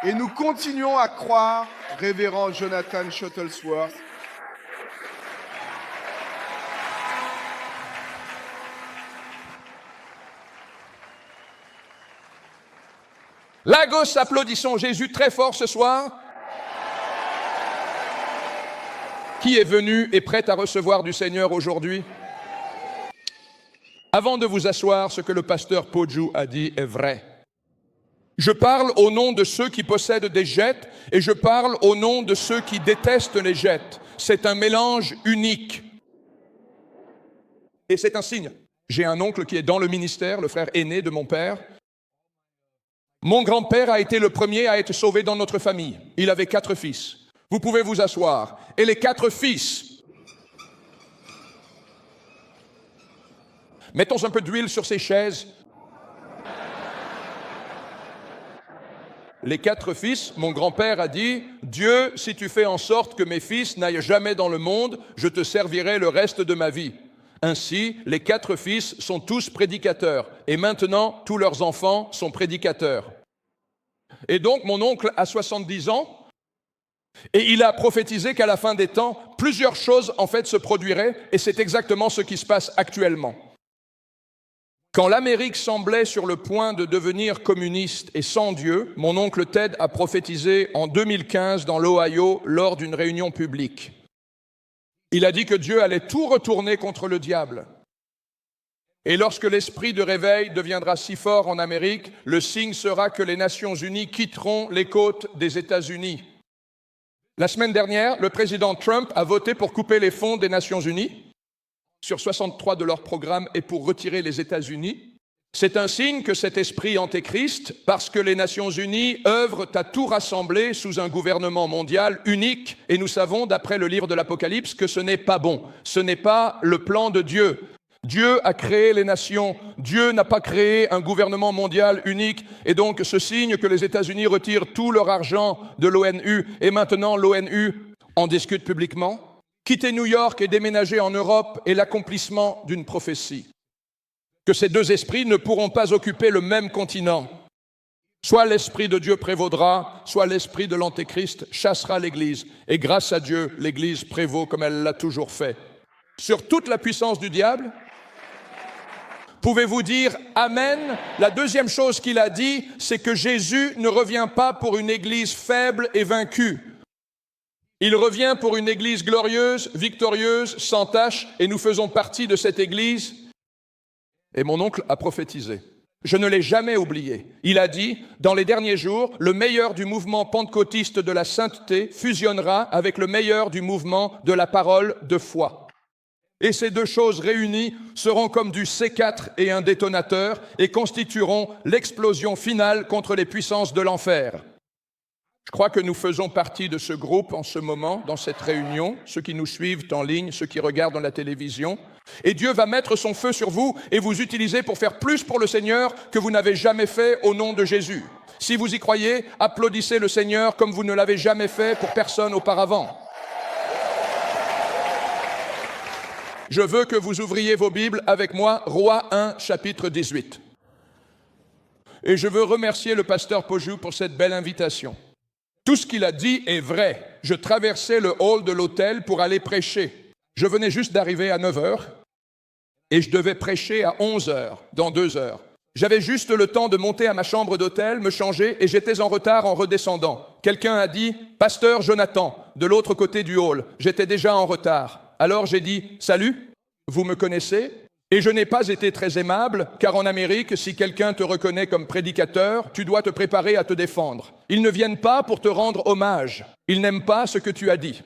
Et nous continuons à croire, révérend Jonathan Shuttlesworth, Lagos, applaudissons Jésus très fort ce soir. Qui est venu et prêt à recevoir du Seigneur aujourd'hui? Avant de vous asseoir, ce que le pasteur Poju a dit est vrai. Je parle au nom de ceux qui possèdent des jettes et je parle au nom de ceux qui détestent les jettes. C'est un mélange unique. Et c'est un signe. J'ai un oncle qui est dans le ministère, le frère aîné de mon père. Mon grand-père a été le premier à être sauvé dans notre famille. Il avait 4 fils. Vous pouvez vous asseoir. Et les 4 fils, mettons un peu d'huile sur ces chaises. Les 4 fils, mon grand-père a dit, Dieu, si tu fais en sorte que mes fils n'aillent jamais dans le monde, je te servirai le reste de ma vie. Ainsi, les 4 fils sont tous prédicateurs. Et maintenant, tous leurs enfants sont prédicateurs. Et donc, mon oncle a 70 ans, et il a prophétisé qu'à la fin des temps, plusieurs choses en fait se produiraient, et c'est exactement ce qui se passe actuellement. Quand l'Amérique semblait sur le point de devenir communiste et sans Dieu, mon oncle Ted a prophétisé en 2015 dans l'Ohio lors d'une réunion publique. Il a dit que Dieu allait tout retourner contre le diable. Et lorsque l'esprit de réveil deviendra si fort en Amérique, le signe sera que les Nations Unies quitteront les côtes des États-Unis. La semaine dernière, le président Trump a voté pour couper les fonds des Nations Unies sur 63 de leurs programmes et pour retirer les États-Unis. C'est un signe que cet esprit antéchrist, parce que les Nations Unies œuvrent à tout rassembler sous un gouvernement mondial unique, et nous savons, d'après le livre de l'Apocalypse, que ce n'est pas bon. Ce n'est pas le plan de Dieu. Dieu a créé les nations. Dieu n'a pas créé un gouvernement mondial unique. Et donc, ce signe que les États-Unis retirent tout leur argent de l'ONU, et maintenant l'ONU en discute publiquement. Quitter New York et déménager en Europe est l'accomplissement d'une prophétie. Que ces 2 esprits ne pourront pas occuper le même continent. Soit l'esprit de Dieu prévaudra, soit l'esprit de l'Antéchrist chassera l'Église. Et grâce à Dieu, l'Église prévaut comme elle l'a toujours fait. Sur toute la puissance du diable, pouvez-vous dire Amen? La deuxième chose qu'il a dit, c'est que Jésus ne revient pas pour une Église faible et vaincue. Il revient pour une Église glorieuse, victorieuse, sans tache, et nous faisons partie de cette Église. Et mon oncle a prophétisé. Je ne l'ai jamais oublié. Il a dit, dans les derniers jours, le meilleur du mouvement pentecôtiste de la sainteté fusionnera avec le meilleur du mouvement de la parole de foi. Et ces 2 choses réunies seront comme du C4 et un détonateur et constitueront l'explosion finale contre les puissances de l'enfer. Je crois que nous faisons partie de ce groupe en ce moment, dans cette réunion, ceux qui nous suivent en ligne, ceux qui regardent la télévision. Et Dieu va mettre son feu sur vous et vous utiliser pour faire plus pour le Seigneur que vous n'avez jamais fait au nom de Jésus. Si vous y croyez, applaudissez le Seigneur comme vous ne l'avez jamais fait pour personne auparavant. Je veux que vous ouvriez vos Bibles avec moi, Rois 1, chapitre 18. Et je veux remercier le pasteur Poju pour cette belle invitation. Tout ce qu'il a dit est vrai. Je traversais le hall de l'hôtel pour aller prêcher. Je venais juste d'arriver à 9h et je devais prêcher à 11h, dans 2 heures. J'avais juste le temps de monter à ma chambre d'hôtel, me changer et j'étais en retard en redescendant. Quelqu'un a dit « Pasteur Jonathan », de l'autre côté du hall. J'étais déjà en retard. Alors j'ai dit « Salut, vous me connaissez ?» Et je n'ai pas été très aimable, car en Amérique, si quelqu'un te reconnaît comme prédicateur, tu dois te préparer à te défendre. Ils ne viennent pas pour te rendre hommage. Ils n'aiment pas ce que tu as dit.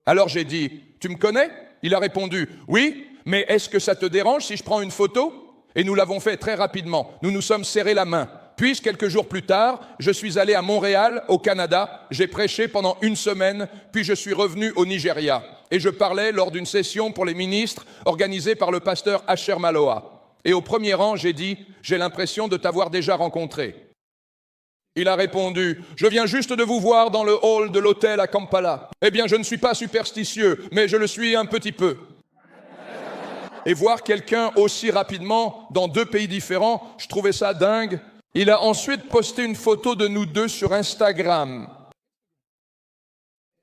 Alors j'ai dit, tu me connais? Il a répondu, oui, mais est-ce que ça te dérange si je prends une photo? Et nous l'avons fait très rapidement. Nous nous sommes serrés la main. Puis, quelques jours plus tard, je suis allé à Montréal, au Canada. J'ai prêché pendant 1 semaine, puis je suis revenu au Nigeria. Et je parlais lors d'une session pour les ministres organisée par le pasteur Asher Maloa. Et au premier rang, j'ai dit, j'ai l'impression de t'avoir déjà rencontré. Il a répondu, je viens juste de vous voir dans le hall de l'hôtel à Kampala. Eh bien, je ne suis pas superstitieux, mais je le suis un petit peu. Et voir quelqu'un aussi rapidement dans 2 pays différents, je trouvais ça dingue. Il a ensuite posté une photo de nous deux sur Instagram.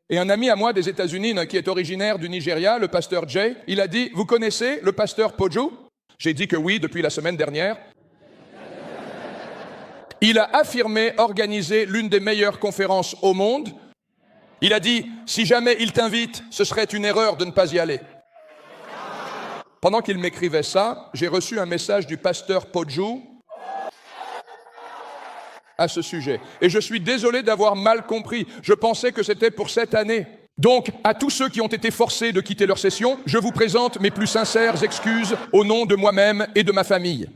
Et un ami à moi des États-Unis, qui est originaire du Nigeria, le pasteur Jay, il a dit « Vous connaissez le pasteur Poju ?» J'ai dit que oui, depuis la semaine dernière. Il a affirmé organiser l'une des meilleures conférences au monde. Il a dit « Si jamais il t'invite, ce serait une erreur de ne pas y aller. » Pendant qu'il m'écrivait ça, j'ai reçu un message du pasteur Poju à ce sujet. Et je suis désolé d'avoir mal compris. Je pensais que c'était pour cette année. Donc, à tous ceux qui ont été forcés de quitter leur session, je vous présente mes plus sincères excuses au nom de moi-même et de ma famille.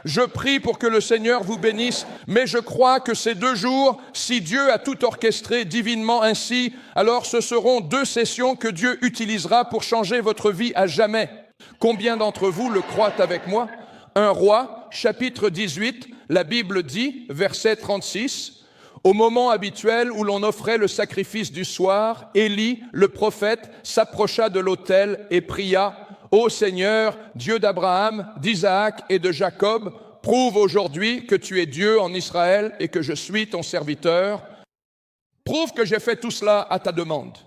Je prie pour que le Seigneur vous bénisse, mais je crois que ces 2 jours, si Dieu a tout orchestré divinement ainsi, alors ce seront 2 sessions que Dieu utilisera pour changer votre vie à jamais. Combien d'entre vous le croient avec moi ? 1 Roi, chapitre 18, la Bible dit, verset 36, « Au moment habituel où l'on offrait le sacrifice du soir, Élie, le prophète, s'approcha de l'autel et pria, « Ô Seigneur, Dieu d'Abraham, d'Isaac et de Jacob, prouve aujourd'hui que tu es Dieu en Israël et que je suis ton serviteur. Prouve que j'ai fait tout cela à ta demande.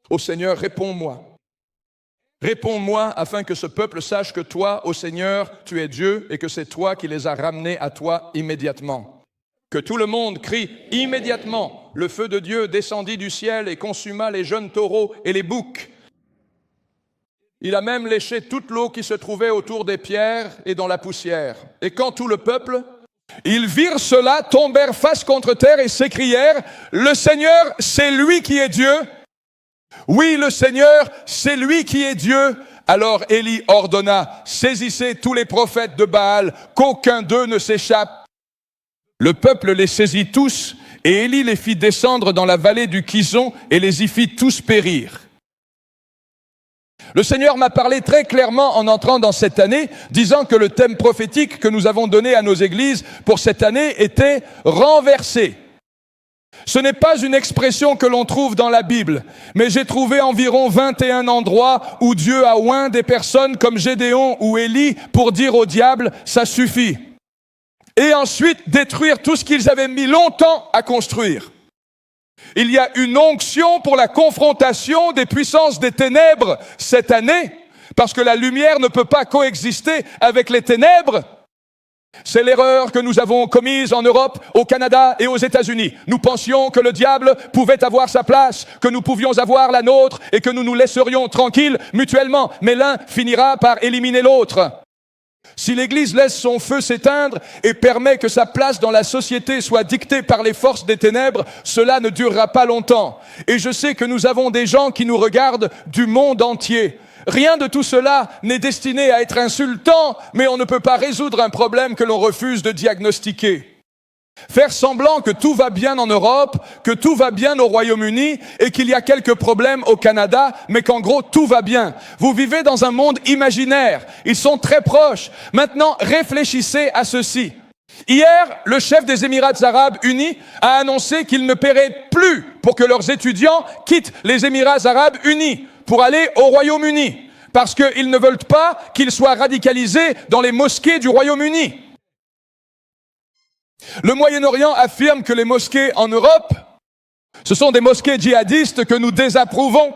Ô Seigneur, réponds-moi. Réponds-moi afin que ce peuple sache que toi, ô Seigneur, tu es Dieu et que c'est toi qui les as ramenés à toi immédiatement. » Que tout le monde crie immédiatement. Le feu de Dieu descendit du ciel et consuma les jeunes taureaux et les boucs. Il a même léché toute l'eau qui se trouvait autour des pierres et dans la poussière. Et quand tout le peuple, ils virent cela, tombèrent face contre terre et s'écrièrent, « Le Seigneur, c'est lui qui est Dieu. Oui, le Seigneur, c'est lui qui est Dieu. » Alors Élie ordonna, « Saisissez tous les prophètes de Baal, qu'aucun d'eux ne s'échappe. » Le peuple les saisit tous, et Élie les fit descendre dans la vallée du Kison et les y fit tous périr. Le Seigneur m'a parlé très clairement en entrant dans cette année, disant que le thème prophétique que nous avons donné à nos églises pour cette année était « renverser ». Ce n'est pas une expression que l'on trouve dans la Bible, mais j'ai trouvé environ 21 endroits où Dieu a oint des personnes comme Gédéon ou Élie pour dire au diable « ça suffit ». Et ensuite détruire tout ce qu'ils avaient mis longtemps à construire. Il y a une onction pour la confrontation des puissances des ténèbres cette année, parce que la lumière ne peut pas coexister avec les ténèbres. C'est l'erreur que nous avons commise en Europe, au Canada et aux États-Unis. Nous pensions que le diable pouvait avoir sa place, que nous pouvions avoir la nôtre et que nous nous laisserions tranquilles mutuellement, mais l'un finira par éliminer l'autre. Si l'Église laisse son feu s'éteindre et permet que sa place dans la société soit dictée par les forces des ténèbres, cela ne durera pas longtemps. Et je sais que nous avons des gens qui nous regardent du monde entier. Rien de tout cela n'est destiné à être insultant, mais on ne peut pas résoudre un problème que l'on refuse de diagnostiquer. Faire semblant que tout va bien en Europe, que tout va bien au Royaume-Uni et qu'il y a quelques problèmes au Canada, mais qu'en gros tout va bien. Vous vivez dans un monde imaginaire. Ils sont très proches. Maintenant, réfléchissez à ceci. Hier, le chef des Émirats arabes unis a annoncé qu'il ne paierait plus pour que leurs étudiants quittent les Émirats arabes unis pour aller au Royaume-Uni, parce qu'ils ne veulent pas qu'ils soient radicalisés dans les mosquées du Royaume-Uni. Le Moyen-Orient affirme que les mosquées en Europe, ce sont des mosquées djihadistes que nous désapprouvons.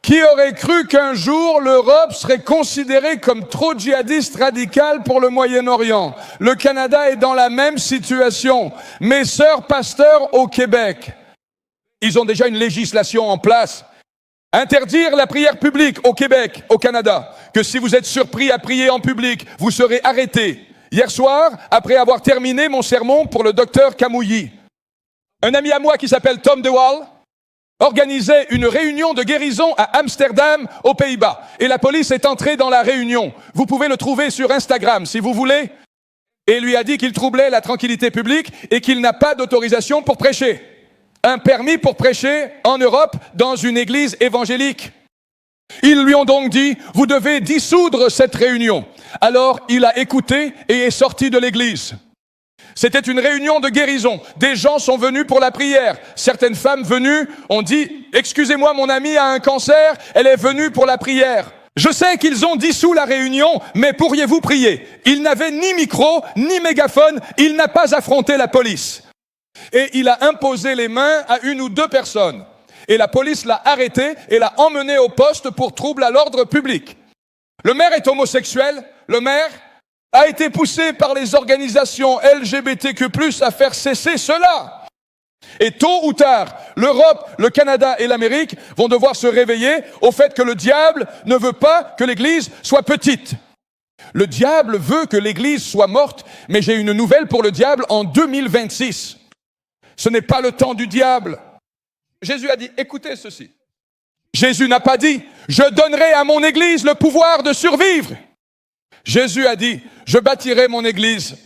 Qui aurait cru qu'un jour l'Europe serait considérée comme trop djihadiste radicale pour le Moyen-Orient? Le Canada est dans la même situation. Mes sœurs pasteurs au Québec, ils ont déjà une législation en place. Interdire la prière publique au Québec, au Canada, que si vous êtes surpris à prier en public, vous serez arrêté. Hier soir, après avoir terminé mon sermon pour le docteur Camouilly, un ami à moi qui s'appelle Tom De Waal organisait une réunion de guérison à Amsterdam, aux Pays-Bas. Et la police est entrée dans la réunion. Vous pouvez le trouver sur Instagram, si vous voulez. Et lui a dit qu'il troublait la tranquillité publique et qu'il n'a pas d'autorisation pour prêcher. Un permis pour prêcher en Europe dans une église évangélique. Ils lui ont donc dit, vous devez dissoudre cette réunion. Alors il a écouté et est sorti de l'église. C'était une réunion de guérison. Des gens sont venus pour la prière. Certaines femmes venues ont dit, excusez-moi, mon amie a un cancer, elle est venue pour la prière. Je sais qu'ils ont dissous la réunion, mais pourriez-vous prier? Il n'avait ni micro, ni mégaphone, il n'a pas affronté la police. Et il a imposé les mains à une ou deux personnes. Et la police l'a arrêté et l'a emmené au poste pour trouble à l'ordre public. Le maire est homosexuel, le maire a été poussé par les organisations LGBTQ+, à faire cesser cela. Et tôt ou tard, l'Europe, le Canada et l'Amérique vont devoir se réveiller au fait que le diable ne veut pas que l'Église soit petite. Le diable veut que l'Église soit morte, mais j'ai une nouvelle pour le diable en 2026. Ce n'est pas le temps du diable. Jésus a dit, écoutez ceci. Jésus n'a pas dit, je donnerai à mon Église le pouvoir de survivre. Jésus a dit, je bâtirai mon Église.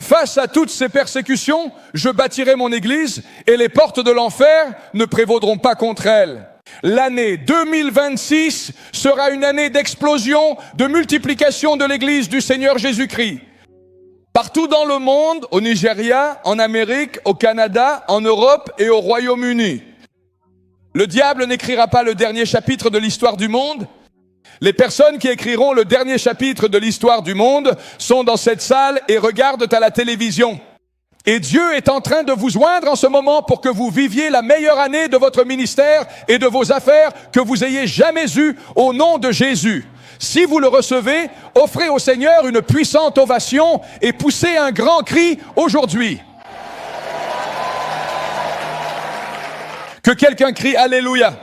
Face à toutes ces persécutions, je bâtirai mon Église et les portes de l'enfer ne prévaudront pas contre elle. L'année 2026 sera une année d'explosion, de multiplication de l'Église du Seigneur Jésus-Christ. Partout dans le monde, au Nigeria, en Amérique, au Canada, en Europe et au Royaume-Uni. Le diable n'écrira pas le dernier chapitre de l'histoire du monde. Les personnes qui écriront le dernier chapitre de l'histoire du monde sont dans cette salle et regardent à la télévision. Et Dieu est en train de vous joindre en ce moment pour que vous viviez la meilleure année de votre ministère et de vos affaires que vous ayez jamais eues au nom de Jésus. Si vous le recevez, offrez au Seigneur une puissante ovation et poussez un grand cri aujourd'hui. Que quelqu'un crie Alléluia.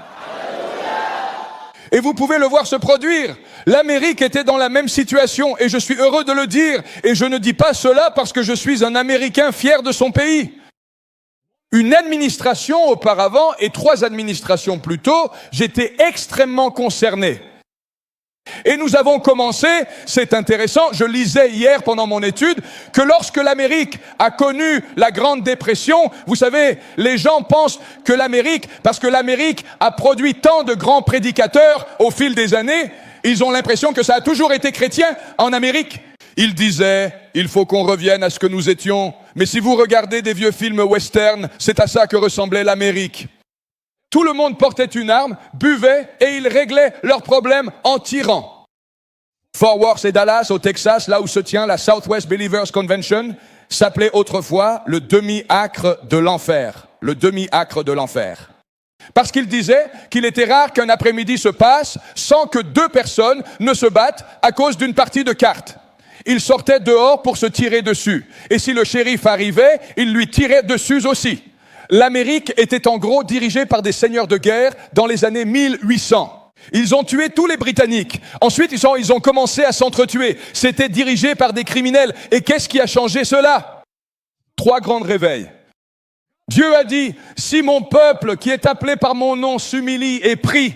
Et vous pouvez le voir se produire. L'Amérique était dans la même situation et je suis heureux de le dire. Et je ne dis pas cela parce que je suis un Américain fier de son pays. Une administration auparavant et 3 administrations plus tôt, j'étais extrêmement concerné. Et nous avons commencé, c'est intéressant, je lisais hier pendant mon étude, que lorsque l'Amérique a connu la Grande Dépression, vous savez, les gens pensent que l'Amérique, parce que l'Amérique a produit tant de grands prédicateurs au fil des années, ils ont l'impression que ça a toujours été chrétien en Amérique. Ils disaient, il faut qu'on revienne à ce que nous étions. Mais si vous regardez des vieux films western, c'est à ça que ressemblait l'Amérique. Tout le monde portait une arme, buvait et ils réglaient leurs problèmes en tirant. Fort Worth et Dallas, au Texas, là où se tient la Southwest Believers Convention, s'appelait autrefois le demi-acre de l'enfer. Le demi-acre de l'enfer. Parce qu'il disait qu'il était rare qu'un après-midi se passe sans que 2 personnes ne se battent à cause d'une partie de cartes. Ils sortaient dehors pour se tirer dessus. Et si le shérif arrivait, il lui tirait dessus aussi. L'Amérique était en gros dirigée par des seigneurs de guerre dans les années 1800. Ils ont tué tous les Britanniques. Ensuite, ils ont commencé à s'entretuer. C'était dirigé par des criminels. Et qu'est-ce qui a changé cela? 3 grands réveils. Dieu a dit, si mon peuple qui est appelé par mon nom s'humilie et prie,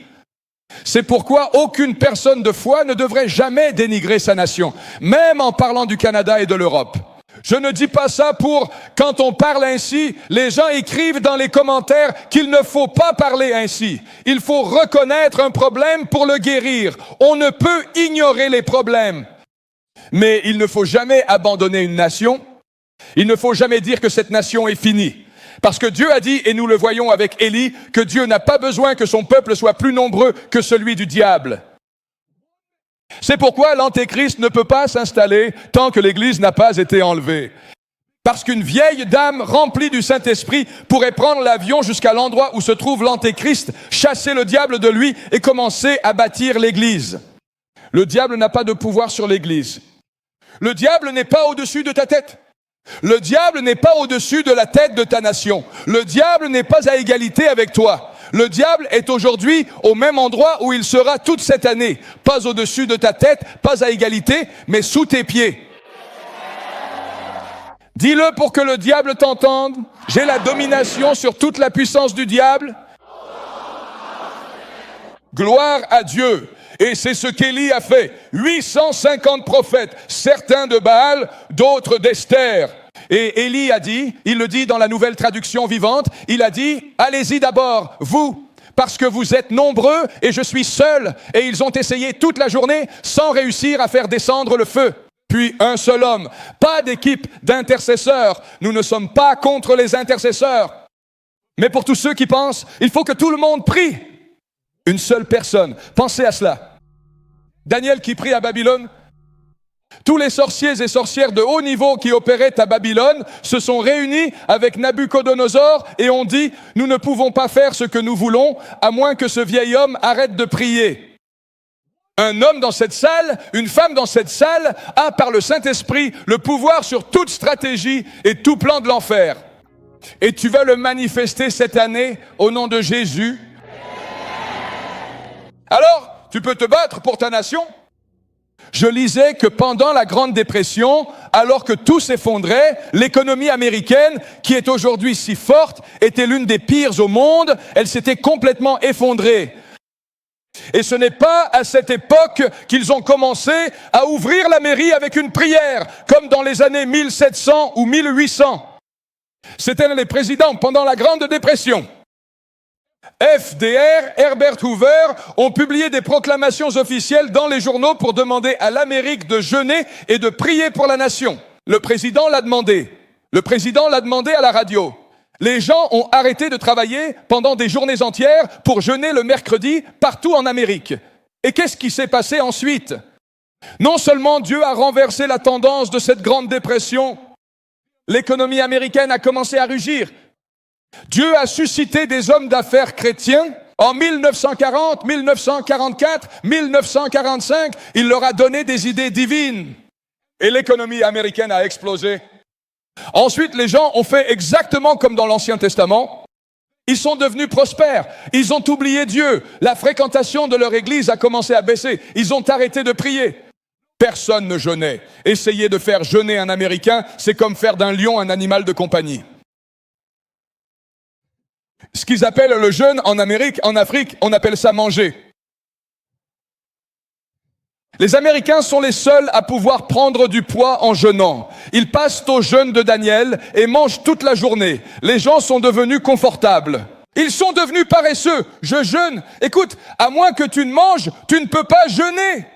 c'est pourquoi aucune personne de foi ne devrait jamais dénigrer sa nation, même en parlant du Canada et de l'Europe. Je ne dis pas ça pour, quand on parle ainsi, les gens écrivent dans les commentaires qu'il ne faut pas parler ainsi. Il faut reconnaître un problème pour le guérir. On ne peut ignorer les problèmes. Mais il ne faut jamais abandonner une nation. Il ne faut jamais dire que cette nation est finie. Parce que Dieu a dit, et nous le voyons avec Élie, que Dieu n'a pas besoin que son peuple soit plus nombreux que celui du diable. C'est pourquoi l'Antéchrist ne peut pas s'installer tant que l'Église n'a pas été enlevée. Parce qu'une vieille dame remplie du Saint-Esprit pourrait prendre l'avion jusqu'à l'endroit où se trouve l'Antéchrist, chasser le diable de lui et commencer à bâtir l'Église. Le diable n'a pas de pouvoir sur l'Église. Le diable n'est pas au-dessus de ta tête. Le diable n'est pas au-dessus de la tête de ta nation. Le diable n'est pas à égalité avec toi. Le diable est aujourd'hui au même endroit où il sera toute cette année. Pas au-dessus de ta tête, pas à égalité, mais sous tes pieds. Dis-le pour que le diable t'entende. J'ai la domination sur toute la puissance du diable. Gloire à Dieu. Et c'est ce qu'Élie a fait. 850 prophètes, certains de Baal, d'autres d'Esther. Et Élie a dit, il le dit dans la nouvelle traduction vivante, il a dit, allez-y d'abord, vous, parce que vous êtes nombreux et je suis seul. Et ils ont essayé toute la journée sans réussir à faire descendre le feu. Puis un seul homme, pas d'équipe d'intercesseurs. Nous ne sommes pas contre les intercesseurs. Mais pour tous ceux qui pensent, il faut que tout le monde prie. Une seule personne. Pensez à cela. Daniel qui prie à Babylone. Tous les sorciers et sorcières de haut niveau qui opéraient à Babylone se sont réunis avec Nabuchodonosor et ont dit « Nous ne pouvons pas faire ce que nous voulons à moins que ce vieil homme arrête de prier. » Un homme dans cette salle, une femme dans cette salle a par le Saint-Esprit le pouvoir sur toute stratégie et tout plan de l'enfer. Et tu vas le manifester cette année au nom de Jésus. Alors, tu peux te battre pour ta nation. Je lisais que pendant la Grande Dépression, alors que tout s'effondrait, l'économie américaine, qui est aujourd'hui si forte, était l'une des pires au monde. Elle s'était complètement effondrée. Et ce n'est pas à cette époque qu'ils ont commencé à ouvrir la mairie avec une prière, comme dans les années 1700 ou 1800. C'étaient les présidents pendant la Grande Dépression. FDR, Herbert Hoover ont publié des proclamations officielles dans les journaux pour demander à l'Amérique de jeûner et de prier pour la nation. Le président l'a demandé. Le président l'a demandé à la radio. Les gens ont arrêté de travailler pendant des journées entières pour jeûner le mercredi partout en Amérique. Et qu'est-ce qui s'est passé ensuite? Non seulement Dieu a renversé la tendance de cette grande dépression, l'économie américaine a commencé à rugir. Dieu a suscité des hommes d'affaires chrétiens en 1940, 1944, 1945. Il leur a donné des idées divines. Et l'économie américaine a explosé. Ensuite, les gens ont fait exactement comme dans l'Ancien Testament. Ils sont devenus prospères. Ils ont oublié Dieu. La fréquentation de leur église a commencé à baisser. Ils ont arrêté de prier. Personne ne jeûnait. Essayer de faire jeûner un Américain, c'est comme faire d'un lion un animal de compagnie. Ce qu'ils appellent le jeûne en Amérique, en Afrique, on appelle ça manger. Les Américains sont les seuls à pouvoir prendre du poids en jeûnant. Ils passent au jeûne de Daniel et mangent toute la journée. Les gens sont devenus confortables. Ils sont devenus paresseux. Je jeûne. Écoute, à moins que tu ne manges, tu ne peux pas jeûner.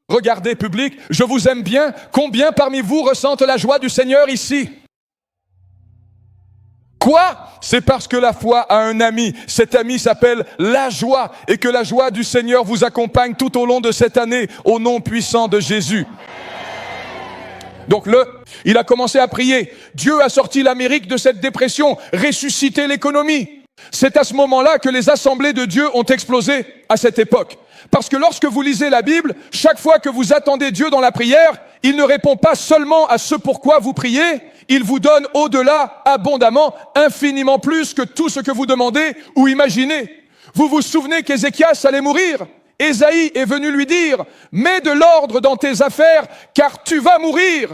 Regardez, public, je vous aime bien. Combien parmi vous ressentent la joie du Seigneur ici? Quoi? C'est parce que la foi a un ami. Cet ami s'appelle la joie et que la joie du Seigneur vous accompagne tout au long de cette année au nom puissant de Jésus. Donc il a commencé à prier. Dieu a sorti l'Amérique de cette dépression, ressuscité l'économie. C'est à ce moment-là que les assemblées de Dieu ont explosé à cette époque. Parce que lorsque vous lisez la Bible, chaque fois que vous attendez Dieu dans la prière, il ne répond pas seulement à ce pourquoi vous priez, il vous donne au-delà, abondamment, infiniment plus que tout ce que vous demandez ou imaginez. Vous vous souvenez qu'Ézéchias allait mourir? Ésaïe est venu lui dire « Mets de l'ordre dans tes affaires, car tu vas mourir ».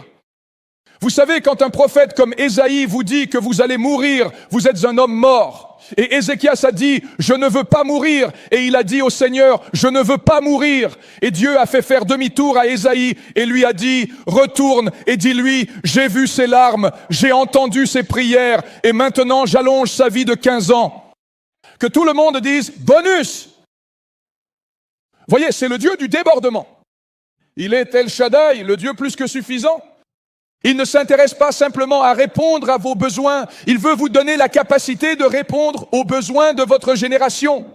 Vous savez, quand un prophète comme Ésaïe vous dit que vous allez mourir, vous êtes un homme mort. Et Ézéchias a dit « Je ne veux pas mourir ». Et il a dit au Seigneur « Je ne veux pas mourir ». Et Dieu a fait faire demi-tour à Ésaïe et lui a dit « Retourne et dis-lui, j'ai vu ses larmes, j'ai entendu ses prières et maintenant j'allonge sa vie de 15 ans. » Que tout le monde dise « Bonus ». Voyez, c'est le Dieu du débordement. Il est El Shaddai, le Dieu plus que suffisant. Il ne s'intéresse pas simplement à répondre à vos besoins. Il veut vous donner la capacité de répondre aux besoins de votre génération.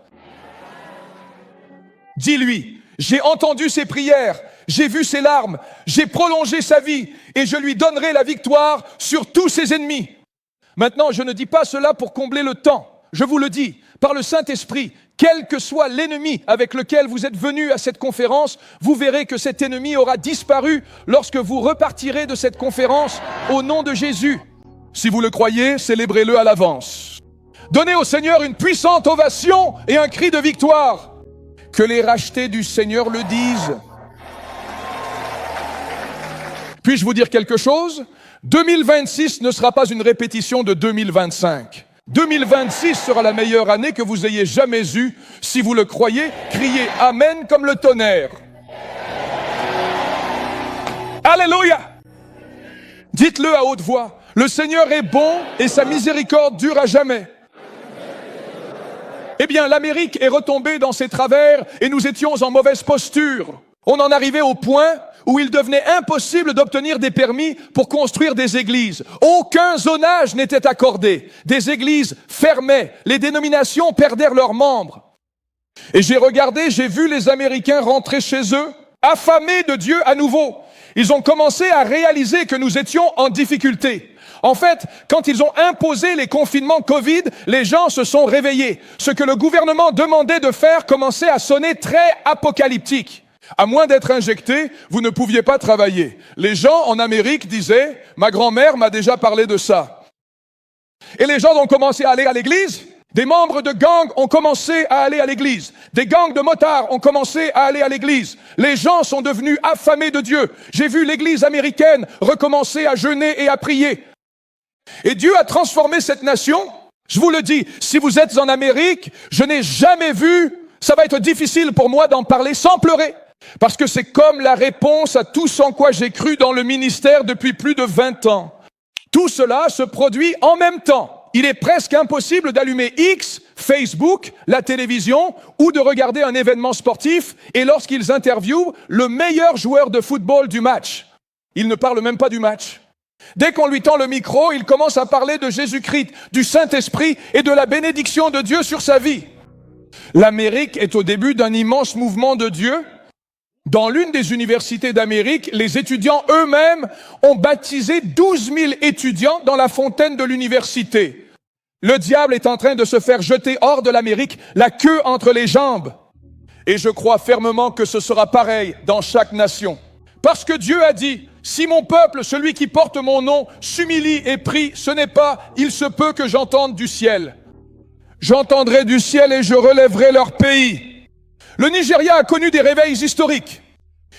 Dis-lui, j'ai entendu ses prières, j'ai vu ses larmes, j'ai prolongé sa vie et je lui donnerai la victoire sur tous ses ennemis. Maintenant, je ne dis pas cela pour combler le temps. Je vous le dis, par le Saint-Esprit, quel que soit l'ennemi avec lequel vous êtes venu à cette conférence, vous verrez que cet ennemi aura disparu lorsque vous repartirez de cette conférence au nom de Jésus. Si vous le croyez, célébrez-le à l'avance. Donnez au Seigneur une puissante ovation et un cri de victoire. Que les rachetés du Seigneur le disent. Puis-je vous dire quelque chose? 2026 ne sera pas une répétition de 2025. 2026 sera la meilleure année que vous ayez jamais eue. Si vous le croyez, criez Amen comme le tonnerre. Alléluia! Dites-le à haute voix. Le Seigneur est bon et sa miséricorde dure à jamais. Eh bien, l'Amérique est retombée dans ses travers et nous étions en mauvaise posture. On en arrivait au point où il devenait impossible d'obtenir des permis pour construire des églises. Aucun zonage n'était accordé. Des églises fermaient. Les dénominations perdèrent leurs membres. Et j'ai regardé, j'ai vu les Américains rentrer chez eux, affamés de Dieu à nouveau. Ils ont commencé à réaliser que nous étions en difficulté. En fait, quand ils ont imposé les confinements Covid, les gens se sont réveillés. Ce que le gouvernement demandait de faire commençait à sonner très apocalyptique. À moins d'être injecté, vous ne pouviez pas travailler. Les gens en Amérique disaient, ma grand-mère m'a déjà parlé de ça. Et les gens ont commencé à aller à l'église. Des membres de gangs ont commencé à aller à l'église. Des gangs de motards ont commencé à aller à l'église. Les gens sont devenus affamés de Dieu. J'ai vu l'église américaine recommencer à jeûner et à prier. Et Dieu a transformé cette nation. Je vous le dis, si vous êtes en Amérique, je n'ai jamais vu, ça va être difficile pour moi d'en parler sans pleurer. Parce que c'est comme la réponse à tout ce en quoi j'ai cru dans le ministère depuis plus de 20 ans. Tout cela se produit en même temps. Il est presque impossible d'allumer X, Facebook, la télévision ou de regarder un événement sportif et lorsqu'ils interviewent le meilleur joueur de football du match. Il ne parle même pas du match. Dès qu'on lui tend le micro, il commence à parler de Jésus-Christ, du Saint-Esprit et de la bénédiction de Dieu sur sa vie. L'Amérique est au début d'un immense mouvement de Dieu. Dans l'une des universités d'Amérique, les étudiants eux-mêmes ont baptisé 12 000 étudiants dans la fontaine de l'université. Le diable est en train de se faire jeter hors de l'Amérique, la queue entre les jambes. Et je crois fermement que ce sera pareil dans chaque nation. Parce que Dieu a dit, si mon peuple, celui qui porte mon nom, s'humilie et prie, ce n'est pas, il se peut que j'entende du ciel. J'entendrai du ciel et je relèverai leur pays. Le Nigeria a connu des réveils historiques.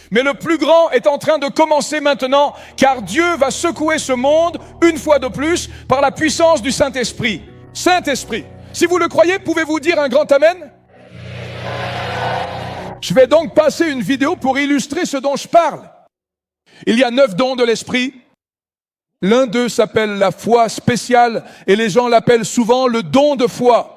Mais le plus grand est en train de commencer maintenant, car Dieu va secouer ce monde, une fois de plus, par la puissance du Saint-Esprit. Saint-Esprit. Si vous le croyez, pouvez-vous dire un grand amen? Je vais donc passer une vidéo pour illustrer ce dont je parle. Il y a 9 dons de l'Esprit. L'un d'eux s'appelle la foi spéciale et les gens l'appellent souvent le don de foi.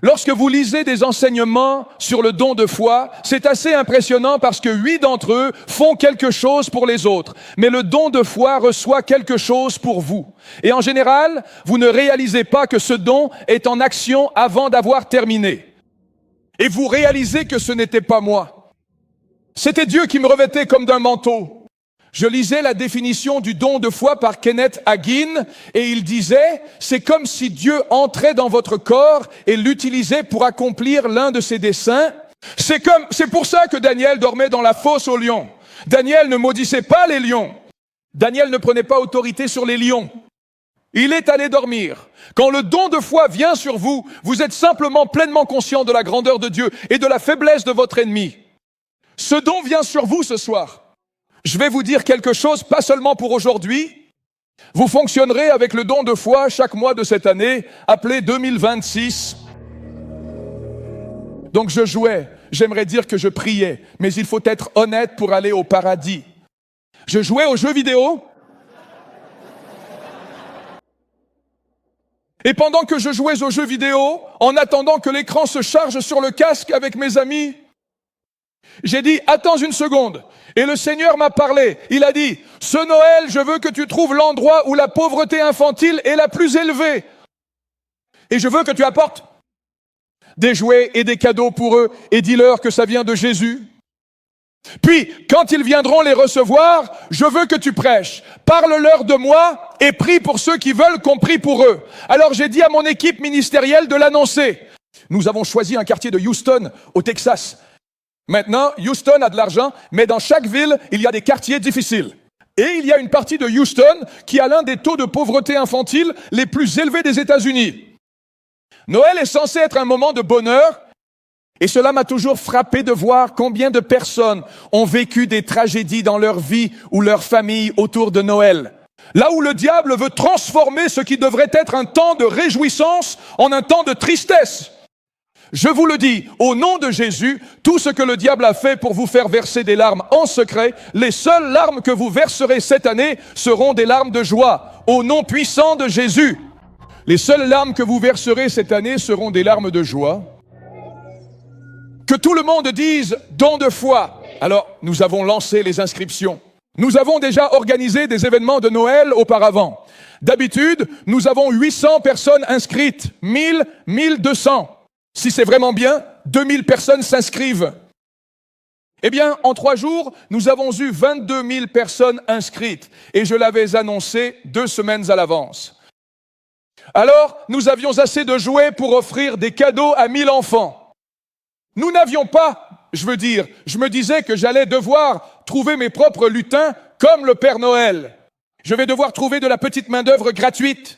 Lorsque vous lisez des enseignements sur le don de foi, c'est assez impressionnant parce que 8 d'entre eux font quelque chose pour les autres. Mais le don de foi reçoit quelque chose pour vous. Et en général, vous ne réalisez pas que ce don est en action avant d'avoir terminé. Et vous réalisez que ce n'était pas moi. C'était Dieu qui me revêtait comme d'un manteau. Je lisais la définition du don de foi par Kenneth Hagin et il disait « C'est comme si Dieu entrait dans votre corps et l'utilisait pour accomplir l'un de ses desseins. » C'est pour ça que Daniel dormait dans la fosse aux lions. Daniel ne maudissait pas les lions. Daniel ne prenait pas autorité sur les lions. Il est allé dormir. Quand le don de foi vient sur vous, vous êtes simplement pleinement conscient de la grandeur de Dieu et de la faiblesse de votre ennemi. Ce don vient sur vous ce soir. Je vais vous dire quelque chose, pas seulement pour aujourd'hui. Vous fonctionnerez avec le don de foi chaque mois de cette année, appelé 2026. Donc je jouais, j'aimerais dire que je priais, mais il faut être honnête pour aller au paradis. Je jouais aux jeux vidéo. Et pendant que je jouais aux jeux vidéo, en attendant que l'écran se charge sur le casque avec mes amis, j'ai dit, attends une seconde. Et le Seigneur m'a parlé. Il a dit, ce Noël, je veux que tu trouves l'endroit où la pauvreté infantile est la plus élevée. Et je veux que tu apportes des jouets et des cadeaux pour eux et dis-leur que ça vient de Jésus. Puis, quand ils viendront les recevoir, je veux que tu prêches. Parle-leur de moi et prie pour ceux qui veulent qu'on prie pour eux. Alors j'ai dit à mon équipe ministérielle de l'annoncer. Nous avons choisi un quartier de Houston, au Texas. Maintenant, Houston a de l'argent, mais dans chaque ville, il y a des quartiers difficiles. Et il y a une partie de Houston qui a l'un des taux de pauvreté infantile les plus élevés des États-Unis. Noël est censé être un moment de bonheur, et cela m'a toujours frappé de voir combien de personnes ont vécu des tragédies dans leur vie ou leur famille autour de Noël. Là où le diable veut transformer ce qui devrait être un temps de réjouissance en un temps de tristesse. Je vous le dis, au nom de Jésus, tout ce que le diable a fait pour vous faire verser des larmes en secret, les seules larmes que vous verserez cette année seront des larmes de joie, au nom puissant de Jésus. Les seules larmes que vous verserez cette année seront des larmes de joie. Que tout le monde dise don de foi. Alors, nous avons lancé les inscriptions. Nous avons déjà organisé des événements de Noël auparavant. D'habitude, nous avons 800 personnes inscrites, 1000, 1200. Si c'est vraiment bien, 2000 personnes s'inscrivent. Eh bien, en 3 jours, nous avons eu 22 000 personnes inscrites. Et je l'avais annoncé 2 semaines à l'avance. Alors, nous avions assez de jouets pour offrir des cadeaux à 1000 enfants. Nous n'avions pas, je me disais que j'allais devoir trouver mes propres lutins comme le Père Noël. Je vais devoir trouver de la petite main-d'œuvre gratuite.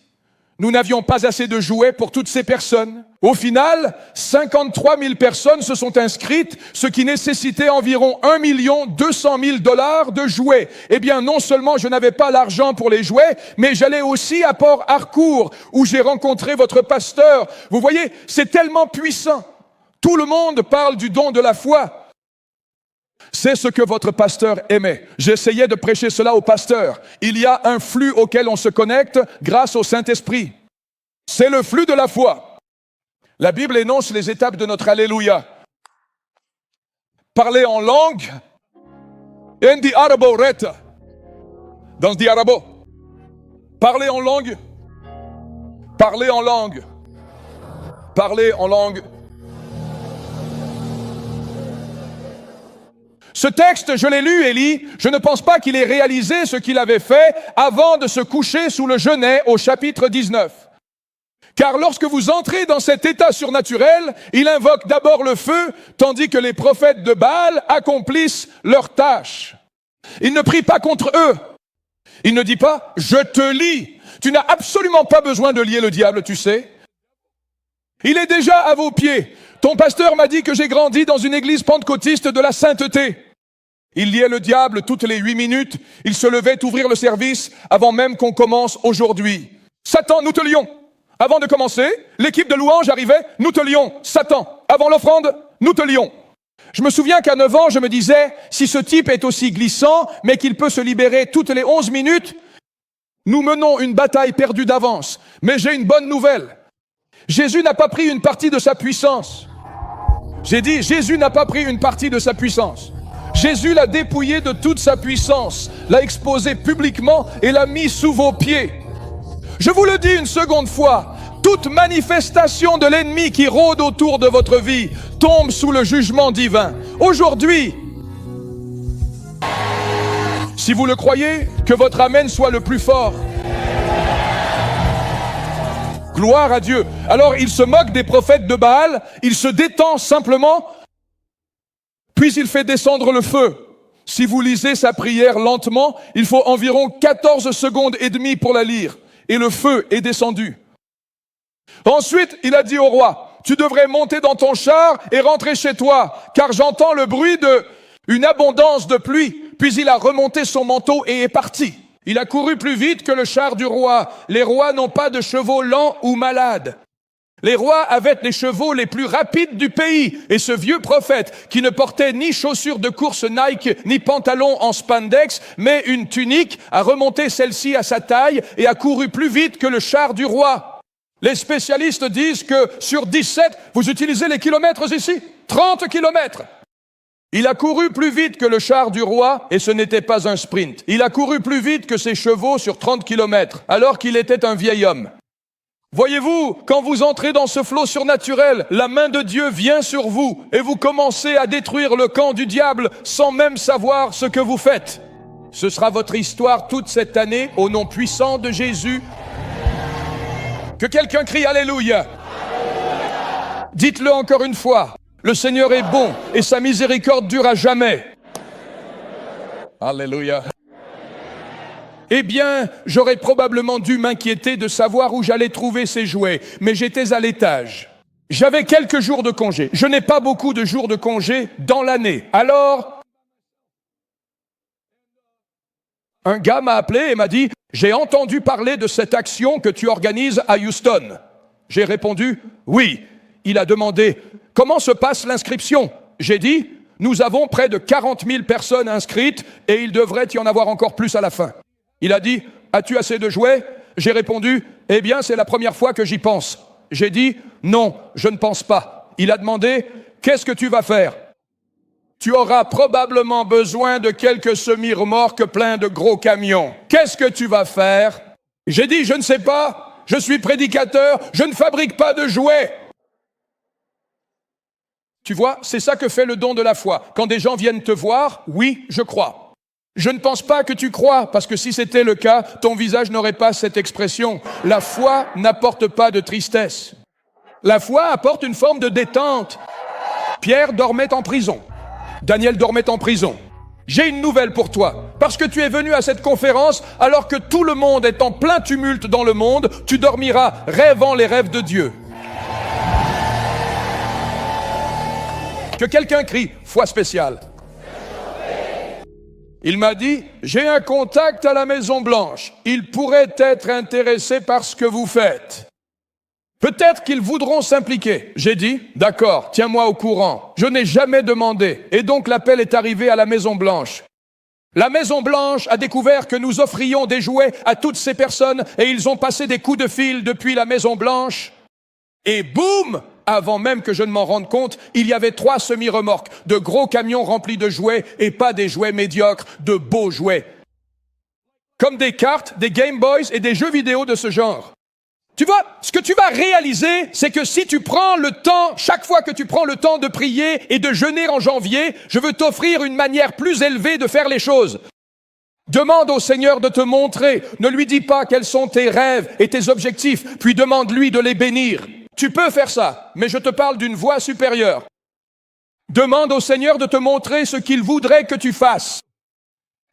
Nous n'avions pas assez de jouets pour toutes ces personnes. Au final, 53 000 personnes se sont inscrites, ce qui nécessitait environ 1 200 000 $ de jouets. Eh bien, non seulement je n'avais pas l'argent pour les jouets, mais j'allais aussi à Port Harcourt, où j'ai rencontré votre pasteur. Vous voyez, c'est tellement puissant. Tout le monde parle du don de la foi. C'est ce que votre pasteur aimait. J'essayais de prêcher cela au pasteur. Il y a un flux auquel on se connecte grâce au Saint-Esprit. C'est le flux de la foi. La Bible énonce les étapes de notre Alléluia. Parler en langue. En di arabo reta. Dans di arabo. Parler en langue. Parler en langue. Parler en langue. Ce texte, je l'ai lu, Élie, je ne pense pas qu'il ait réalisé ce qu'il avait fait avant de se coucher sous le genêt au chapitre 19. Car lorsque vous entrez dans cet état surnaturel, il invoque d'abord le feu, tandis que les prophètes de Baal accomplissent leur tâche. Il ne prie pas contre eux. Il ne dit pas « je te lie ». Tu n'as absolument pas besoin de lier le diable, tu sais. Il est déjà à vos pieds. Ton pasteur m'a dit que j'ai grandi dans une église pentecôtiste de la sainteté. Il liait le diable toutes les 8 minutes. Il se levait ouvrir le service avant même qu'on commence aujourd'hui. Satan, nous te lions. Avant de commencer, l'équipe de louange arrivait, nous te lions. Satan, avant l'offrande, nous te lions. Je me souviens qu'à 9 ans, je me disais, si ce type est aussi glissant, mais qu'il peut se libérer toutes les 11 minutes, nous menons une bataille perdue d'avance. Mais j'ai une bonne nouvelle. Jésus n'a pas pris une partie de sa puissance. J'ai dit, Jésus n'a pas pris une partie de sa puissance. Jésus l'a dépouillé de toute sa puissance, l'a exposé publiquement et l'a mis sous vos pieds. Je vous le dis une seconde fois, toute manifestation de l'ennemi qui rôde autour de votre vie tombe sous le jugement divin. Aujourd'hui, si vous le croyez, que votre amen soit le plus fort. Gloire à Dieu. Alors il se moque des prophètes de Baal, il se détend simplement, puis il fait descendre le feu. Si vous lisez sa prière lentement, il faut environ 14 secondes et demie pour la lire. Et le feu est descendu. Ensuite, il a dit au roi, tu devrais monter dans ton char et rentrer chez toi, car j'entends le bruit d'une abondance de pluie. Puis il a remonté son manteau et est parti. Il a couru plus vite que le char du roi. Les rois n'ont pas de chevaux lents ou malades. Les rois avaient les chevaux les plus rapides du pays. Et ce vieux prophète, qui ne portait ni chaussures de course Nike, ni pantalon en spandex, mais une tunique, a remonté celle-ci à sa taille et a couru plus vite que le char du roi. Les spécialistes disent que sur 17, vous utilisez les kilomètres ici, 30 kilomètres. Il a couru plus vite que le char du roi et ce n'était pas un sprint. Il a couru plus vite que ses chevaux sur 30 kilomètres, alors qu'il était un vieil homme. Voyez-vous, quand vous entrez dans ce flot surnaturel, la main de Dieu vient sur vous et vous commencez à détruire le camp du diable sans même savoir ce que vous faites. Ce sera votre histoire toute cette année au nom puissant de Jésus. Que quelqu'un crie Alléluia. Dites-le encore une fois. Le Seigneur est bon et sa miséricorde dure à jamais. Alléluia. Eh bien, j'aurais probablement dû m'inquiéter de savoir où j'allais trouver ces jouets, mais j'étais à l'étage. J'avais quelques jours de congé. Je n'ai pas beaucoup de jours de congé dans l'année. Alors, un gars m'a appelé et m'a dit « J'ai entendu parler de cette action que tu organises à Houston. » J'ai répondu « Oui. » Il a demandé « Comment se passe l'inscription ?» J'ai dit « Nous avons près de 40 000 personnes inscrites et il devrait y en avoir encore plus à la fin. » Il a dit « As-tu assez de jouets ?» J'ai répondu « Eh bien, c'est la première fois que j'y pense. » J'ai dit « Non, je ne pense pas. » Il a demandé « Qu'est-ce que tu vas faire ?» Tu auras probablement besoin de quelques semi-remorques pleins de gros camions. Qu'est-ce que tu vas faire? J'ai dit « Je ne sais pas. Je suis prédicateur. Je ne fabrique pas de jouets. » Tu vois, c'est ça que fait le don de la foi. Quand des gens viennent te voir, oui, je crois. Je ne pense pas que tu crois, parce que si c'était le cas, ton visage n'aurait pas cette expression. La foi n'apporte pas de tristesse. La foi apporte une forme de détente. Pierre dormait en prison. Daniel dormait en prison. J'ai une nouvelle pour toi. Parce que tu es venu à cette conférence, alors que tout le monde est en plein tumulte dans le monde, tu dormiras rêvant les rêves de Dieu. Que quelqu'un crie « foi spéciale ». Il m'a dit « J'ai un contact à la Maison Blanche. Il pourrait être intéressé par ce que vous faites. Peut-être qu'ils voudront s'impliquer. » J'ai dit « D'accord, tiens-moi au courant. Je n'ai jamais demandé. » Et donc l'appel est arrivé à la Maison Blanche. La Maison Blanche a découvert que nous offrions des jouets à toutes ces personnes et ils ont passé des coups de fil depuis la Maison Blanche. Et boum! Avant même que je ne m'en rende compte, il y avait 3 semi-remorques, de gros camions remplis de jouets et pas des jouets médiocres, de beaux jouets. Comme des cartes, des Game Boys et des jeux vidéo de ce genre. Tu vois, ce que tu vas réaliser, c'est que si tu prends le temps, chaque fois que tu prends le temps de prier et de jeûner en janvier, je veux t'offrir une manière plus élevée de faire les choses. Demande au Seigneur de te montrer. Ne lui dis pas quels sont tes rêves et tes objectifs, puis demande-lui de les bénir. Tu peux faire ça, mais je te parle d'une voie supérieure. Demande au Seigneur de te montrer ce qu'il voudrait que tu fasses.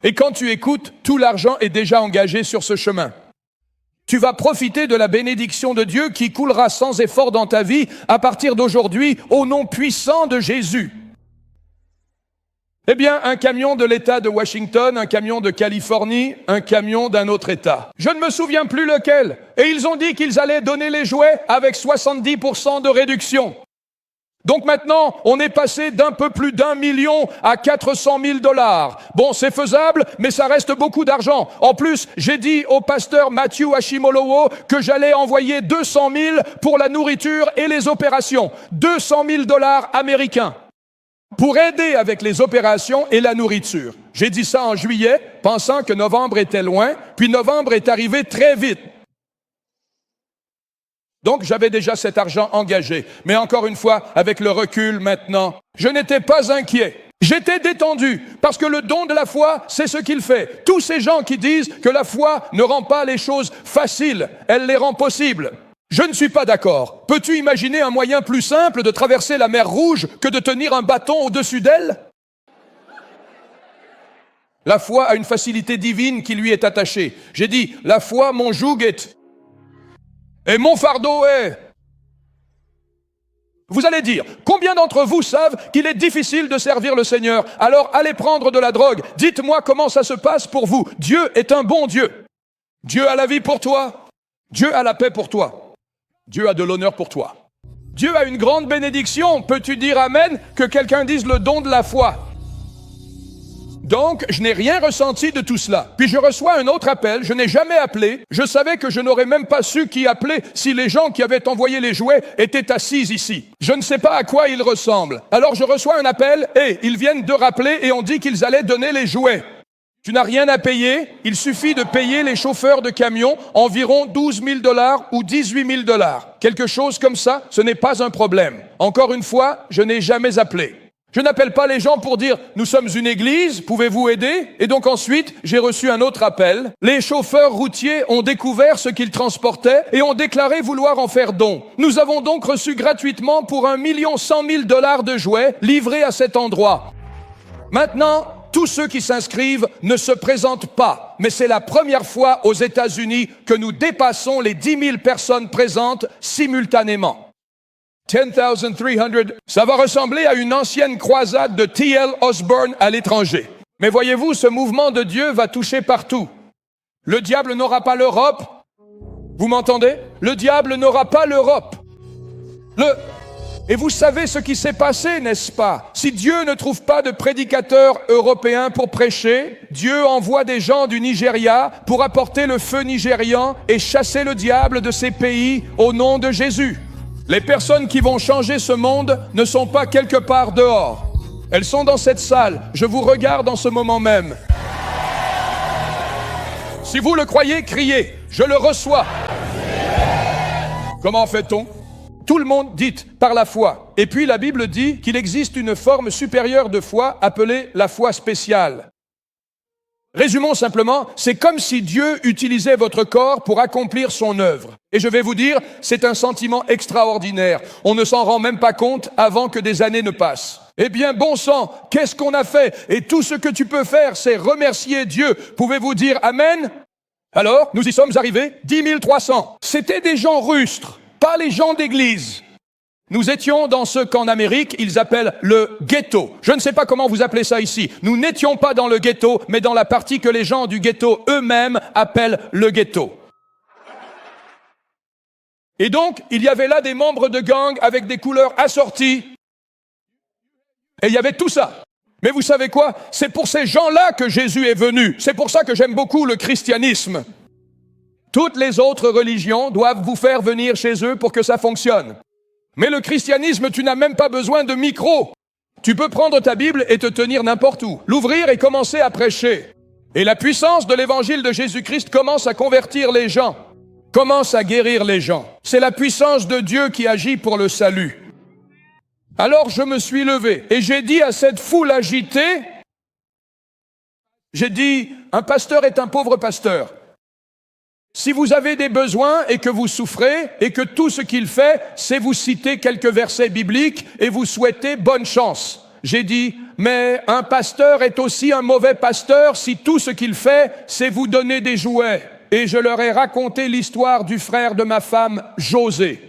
Et quand tu écoutes, tout l'argent est déjà engagé sur ce chemin. Tu vas profiter de la bénédiction de Dieu qui coulera sans effort dans ta vie à partir d'aujourd'hui au nom puissant de Jésus. Eh bien, un camion de l'État de Washington, un camion de Californie, un camion d'un autre État. Je ne me souviens plus lequel. Et ils ont dit qu'ils allaient donner les jouets avec 70% de réduction. Donc maintenant, on est passé d'un peu plus d'1 million à 400 000 $. Bon, c'est faisable, mais ça reste beaucoup d'argent. En plus, j'ai dit au pasteur Matthew Ashimolowo que j'allais envoyer 200 000 pour la nourriture et les opérations. 200 000 $ américains. Pour aider avec les opérations et la nourriture. J'ai dit ça en juillet, pensant que novembre était loin, puis novembre est arrivé très vite. Donc j'avais déjà cet argent engagé. Mais encore une fois, avec le recul maintenant, je n'étais pas inquiet. J'étais détendu, parce que le don de la foi, c'est ce qu'il fait. Tous ces gens qui disent que la foi ne rend pas les choses faciles, elle les rend possibles. Je ne suis pas d'accord. Peux-tu imaginer un moyen plus simple de traverser la mer Rouge que de tenir un bâton au-dessus d'elle? La foi a une facilité divine qui lui est attachée. J'ai dit, la foi, mon joug est, et mon fardeau est. Vous allez dire, combien d'entre vous savent qu'il est difficile de servir le Seigneur? Alors allez prendre de la drogue. Dites-moi comment ça se passe pour vous. Dieu est un bon Dieu. Dieu a la vie pour toi. Dieu a la paix pour toi. Dieu a de l'honneur pour toi. Dieu a une grande bénédiction. Peux-tu dire amen? Que quelqu'un dise le don de la foi. Donc, je n'ai rien ressenti de tout cela. Puis je reçois un autre appel. Je n'ai jamais appelé. Je savais que je n'aurais même pas su qui appeler si les gens qui avaient envoyé les jouets étaient assis ici. Je ne sais pas à quoi ils ressemblent. Alors je reçois un appel et ils viennent de rappeler et on dit qu'ils allaient donner les jouets. Tu n'as rien à payer, il suffit de payer les chauffeurs de camions environ 12 000 $ ou 18 000 $. Quelque chose comme ça, ce n'est pas un problème. Encore une fois, je n'ai jamais appelé. Je n'appelle pas les gens pour dire « Nous sommes une église, pouvez-vous aider ?» Et donc ensuite, j'ai reçu un autre appel. Les chauffeurs routiers ont découvert ce qu'ils transportaient et ont déclaré vouloir en faire don. Nous avons donc reçu gratuitement pour 1 100 000 $ de jouets livrés à cet endroit. Maintenant, tous ceux qui s'inscrivent ne se présentent pas, mais c'est la première fois aux États-Unis que nous dépassons les 10 000 personnes présentes simultanément. 10,300, ça va ressembler à une ancienne croisade de T.L. Osborne à l'étranger. Mais voyez-vous, ce mouvement de Dieu va toucher partout. Le diable n'aura pas l'Europe. Vous m'entendez? Le diable n'aura pas l'Europe. Et vous savez ce qui s'est passé, n'est-ce pas? Si Dieu ne trouve pas de prédicateurs européens pour prêcher, Dieu envoie des gens du Nigeria pour apporter le feu nigérian et chasser le diable de ces pays au nom de Jésus. Les personnes qui vont changer ce monde ne sont pas quelque part dehors. Elles sont dans cette salle. Je vous regarde en ce moment même. Si vous le croyez, criez. Je le reçois. Comment fait-on? Tout le monde dit par la foi. Et puis la Bible dit qu'il existe une forme supérieure de foi appelée la foi spéciale. Résumons simplement, c'est comme si Dieu utilisait votre corps pour accomplir son œuvre. Et je vais vous dire, c'est un sentiment extraordinaire. On ne s'en rend même pas compte avant que des années ne passent. Eh bien, bon sang, qu'est-ce qu'on a fait? Et tout ce que tu peux faire, c'est remercier Dieu. Pouvez-vous dire Amen? Alors, nous y sommes arrivés, 10 300. C'était des gens rustres, pas les gens d'église. Nous étions dans ce qu'en Amérique, ils appellent le ghetto. Je ne sais pas comment vous appelez ça ici. Nous n'étions pas dans le ghetto, mais dans la partie que les gens du ghetto eux-mêmes appellent le ghetto. Et donc, il y avait là des membres de gang avec des couleurs assorties. Et il y avait tout ça. Mais vous savez quoi? C'est pour ces gens-là que Jésus est venu. C'est pour ça que j'aime beaucoup le christianisme. Toutes les autres religions doivent vous faire venir chez eux pour que ça fonctionne. Mais le christianisme, tu n'as même pas besoin de micro. Tu peux prendre ta Bible et te tenir n'importe où, l'ouvrir et commencer à prêcher. Et la puissance de l'évangile de Jésus-Christ commence à convertir les gens, commence à guérir les gens. C'est la puissance de Dieu qui agit pour le salut. Alors je me suis levé et j'ai dit à cette foule agitée, j'ai dit, un pasteur est un pauvre pasteur. Si vous avez des besoins et que vous souffrez et que tout ce qu'il fait, c'est vous citer quelques versets bibliques et vous souhaiter bonne chance. J'ai dit, mais un pasteur est aussi un mauvais pasteur si tout ce qu'il fait, c'est vous donner des jouets. Et je leur ai raconté l'histoire du frère de ma femme, José.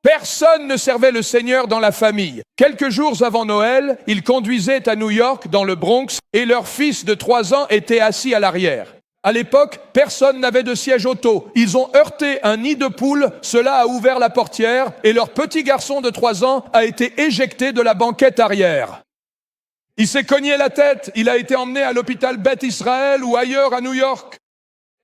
Personne ne servait le Seigneur dans la famille. Quelques jours avant Noël, ils conduisaient à New York, dans le Bronx, et leur fils de 3 ans était assis à l'arrière. À l'époque, personne n'avait de siège auto. Ils ont heurté un nid de poule, cela a ouvert la portière, et leur petit garçon de 3 ans a été éjecté de la banquette arrière. Il s'est cogné la tête, il a été emmené à l'hôpital Beth Israël ou ailleurs à New York.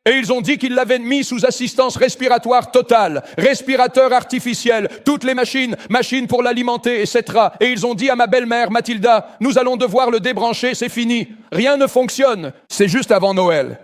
Et ils ont dit qu'ils l'avaient mis sous assistance respiratoire totale, respirateur artificiel, toutes les machines pour l'alimenter, etc. Et ils ont dit à ma belle-mère, Mathilda, nous allons devoir le débrancher, c'est fini. Rien ne fonctionne, c'est juste avant Noël.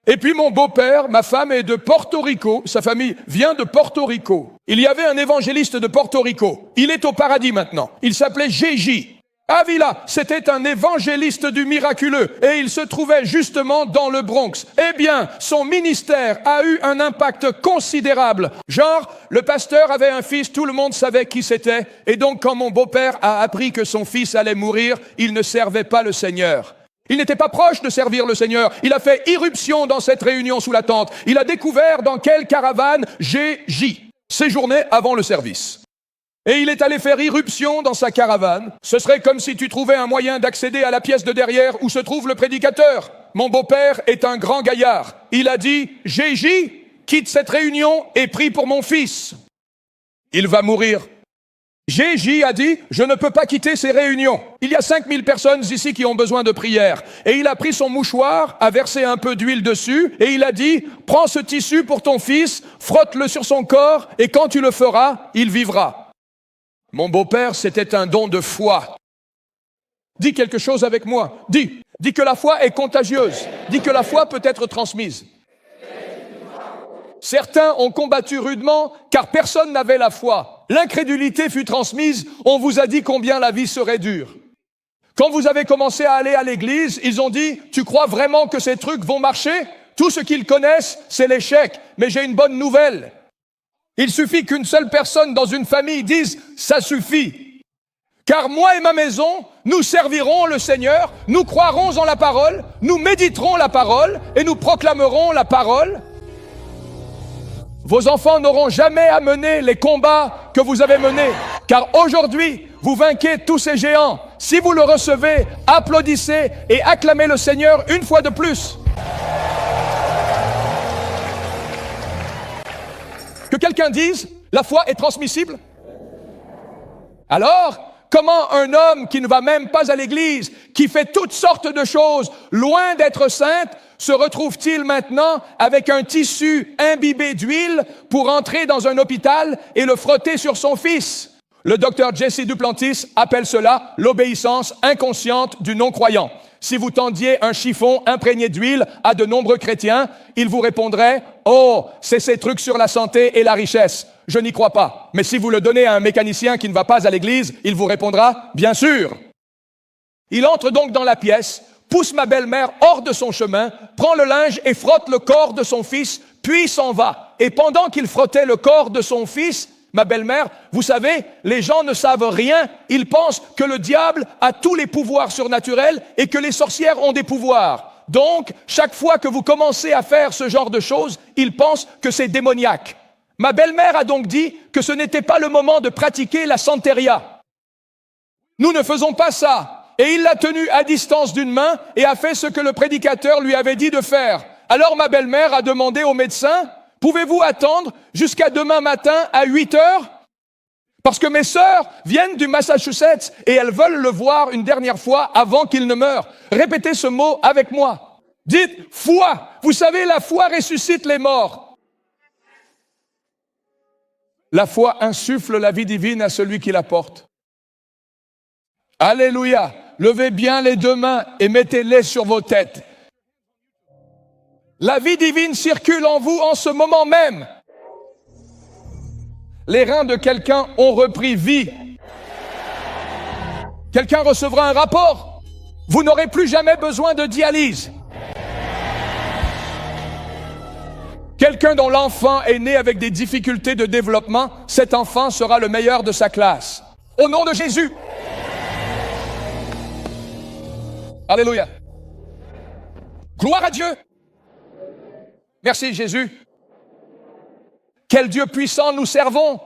Et puis mon beau-père, ma femme est de Porto Rico, sa famille vient de Porto Rico. Il y avait un évangéliste de Porto Rico, il est au paradis maintenant, il s'appelait J.J. Avila, c'était un évangéliste du miraculeux et il se trouvait justement dans le Bronx. Eh bien, son ministère a eu un impact considérable. Genre, le pasteur avait un fils, tout le monde savait qui c'était. Et donc, quand mon beau-père a appris que son fils allait mourir, il ne servait pas le Seigneur. Il n'était pas proche de servir le Seigneur. Il a fait irruption dans cette réunion sous la tente. Il a découvert dans quelle caravane J.J. séjournait avant le service. Et il est allé faire irruption dans sa caravane. Ce serait comme si tu trouvais un moyen d'accéder à la pièce de derrière où se trouve le prédicateur. Mon beau-père est un grand gaillard. Il a dit, J.J., quitte cette réunion et prie pour mon fils. Il va mourir. J.J. a dit, je ne peux pas quitter ces réunions. Il y a 5000 personnes ici qui ont besoin de prière. Et il a pris son mouchoir, a versé un peu d'huile dessus, et il a dit, prends ce tissu pour ton fils, frotte-le sur son corps, et quand tu le feras, il vivra. Mon beau-père, c'était un don de foi. Dis quelque chose avec moi. Dis que la foi est contagieuse. Dis que la foi peut être transmise. Certains ont combattu rudement car personne n'avait la foi. L'incrédulité fut transmise. On vous a dit combien la vie serait dure. Quand vous avez commencé à aller à l'église, ils ont dit, tu crois vraiment que ces trucs vont marcher? Tout ce qu'ils connaissent, c'est l'échec. Mais j'ai une bonne nouvelle. Il suffit qu'une seule personne dans une famille dise « ça suffit ». Car moi et ma maison, nous servirons le Seigneur, nous croirons en la parole, nous méditerons la parole et nous proclamerons la parole. Vos enfants n'auront jamais à mener les combats que vous avez menés. Car aujourd'hui, vous vainquez tous ces géants. Si vous le recevez, applaudissez et acclamez le Seigneur une fois de plus. Que quelqu'un dise, la foi est transmissible. Alors, comment un homme qui ne va même pas à l'église, qui fait toutes sortes de choses, loin d'être sainte, se retrouve-t-il maintenant avec un tissu imbibé d'huile pour entrer dans un hôpital et le frotter sur son fils? Le docteur Jesse Duplantis appelle cela l'obéissance inconsciente du non-croyant. si vous tendiez un chiffon imprégné d'huile à de nombreux chrétiens, ils vous répondraient « Oh, c'est ces trucs sur la santé et la richesse. Je n'y crois pas. » Mais si vous le donnez à un mécanicien qui ne va pas à l'église, il vous répondra « Bien sûr. » Il entre donc dans la pièce, pousse ma belle-mère hors de son chemin, prend le linge et frotte le corps de son fils, puis s'en va. Et pendant qu'il frottait le corps de son fils, ma belle-mère, vous savez, les gens ne savent rien. Ils pensent que le diable a tous les pouvoirs surnaturels et que les sorcières ont des pouvoirs. Donc, chaque fois que vous commencez à faire ce genre de choses, ils pensent que c'est démoniaque. Ma belle-mère a donc dit que ce n'était pas le moment de pratiquer la santeria. Nous ne faisons pas ça. Et il l'a tenue à distance d'une main et a fait ce que le prédicateur lui avait dit de faire. Alors ma belle-mère a demandé au médecin, « Pouvez-vous attendre jusqu'à demain matin à 8 heures? Parce que mes sœurs viennent du Massachusetts et elles veulent le voir une dernière fois avant qu'il ne meure. » Répétez ce mot avec moi. Dites « foi ». Vous savez, la foi ressuscite les morts. La foi insuffle la vie divine à celui qui la porte. Alléluia. Levez bien les deux mains et mettez-les sur vos têtes. La vie divine circule en vous en ce moment même. Les reins de quelqu'un ont repris vie. Quelqu'un recevra un rapport. Vous n'aurez plus jamais besoin de dialyse. Quelqu'un dont l'enfant est né avec des difficultés de développement, cet enfant sera le meilleur de sa classe. Au nom de Jésus. Alléluia. Gloire à Dieu. Merci Jésus. Quel Dieu puissant nous servons.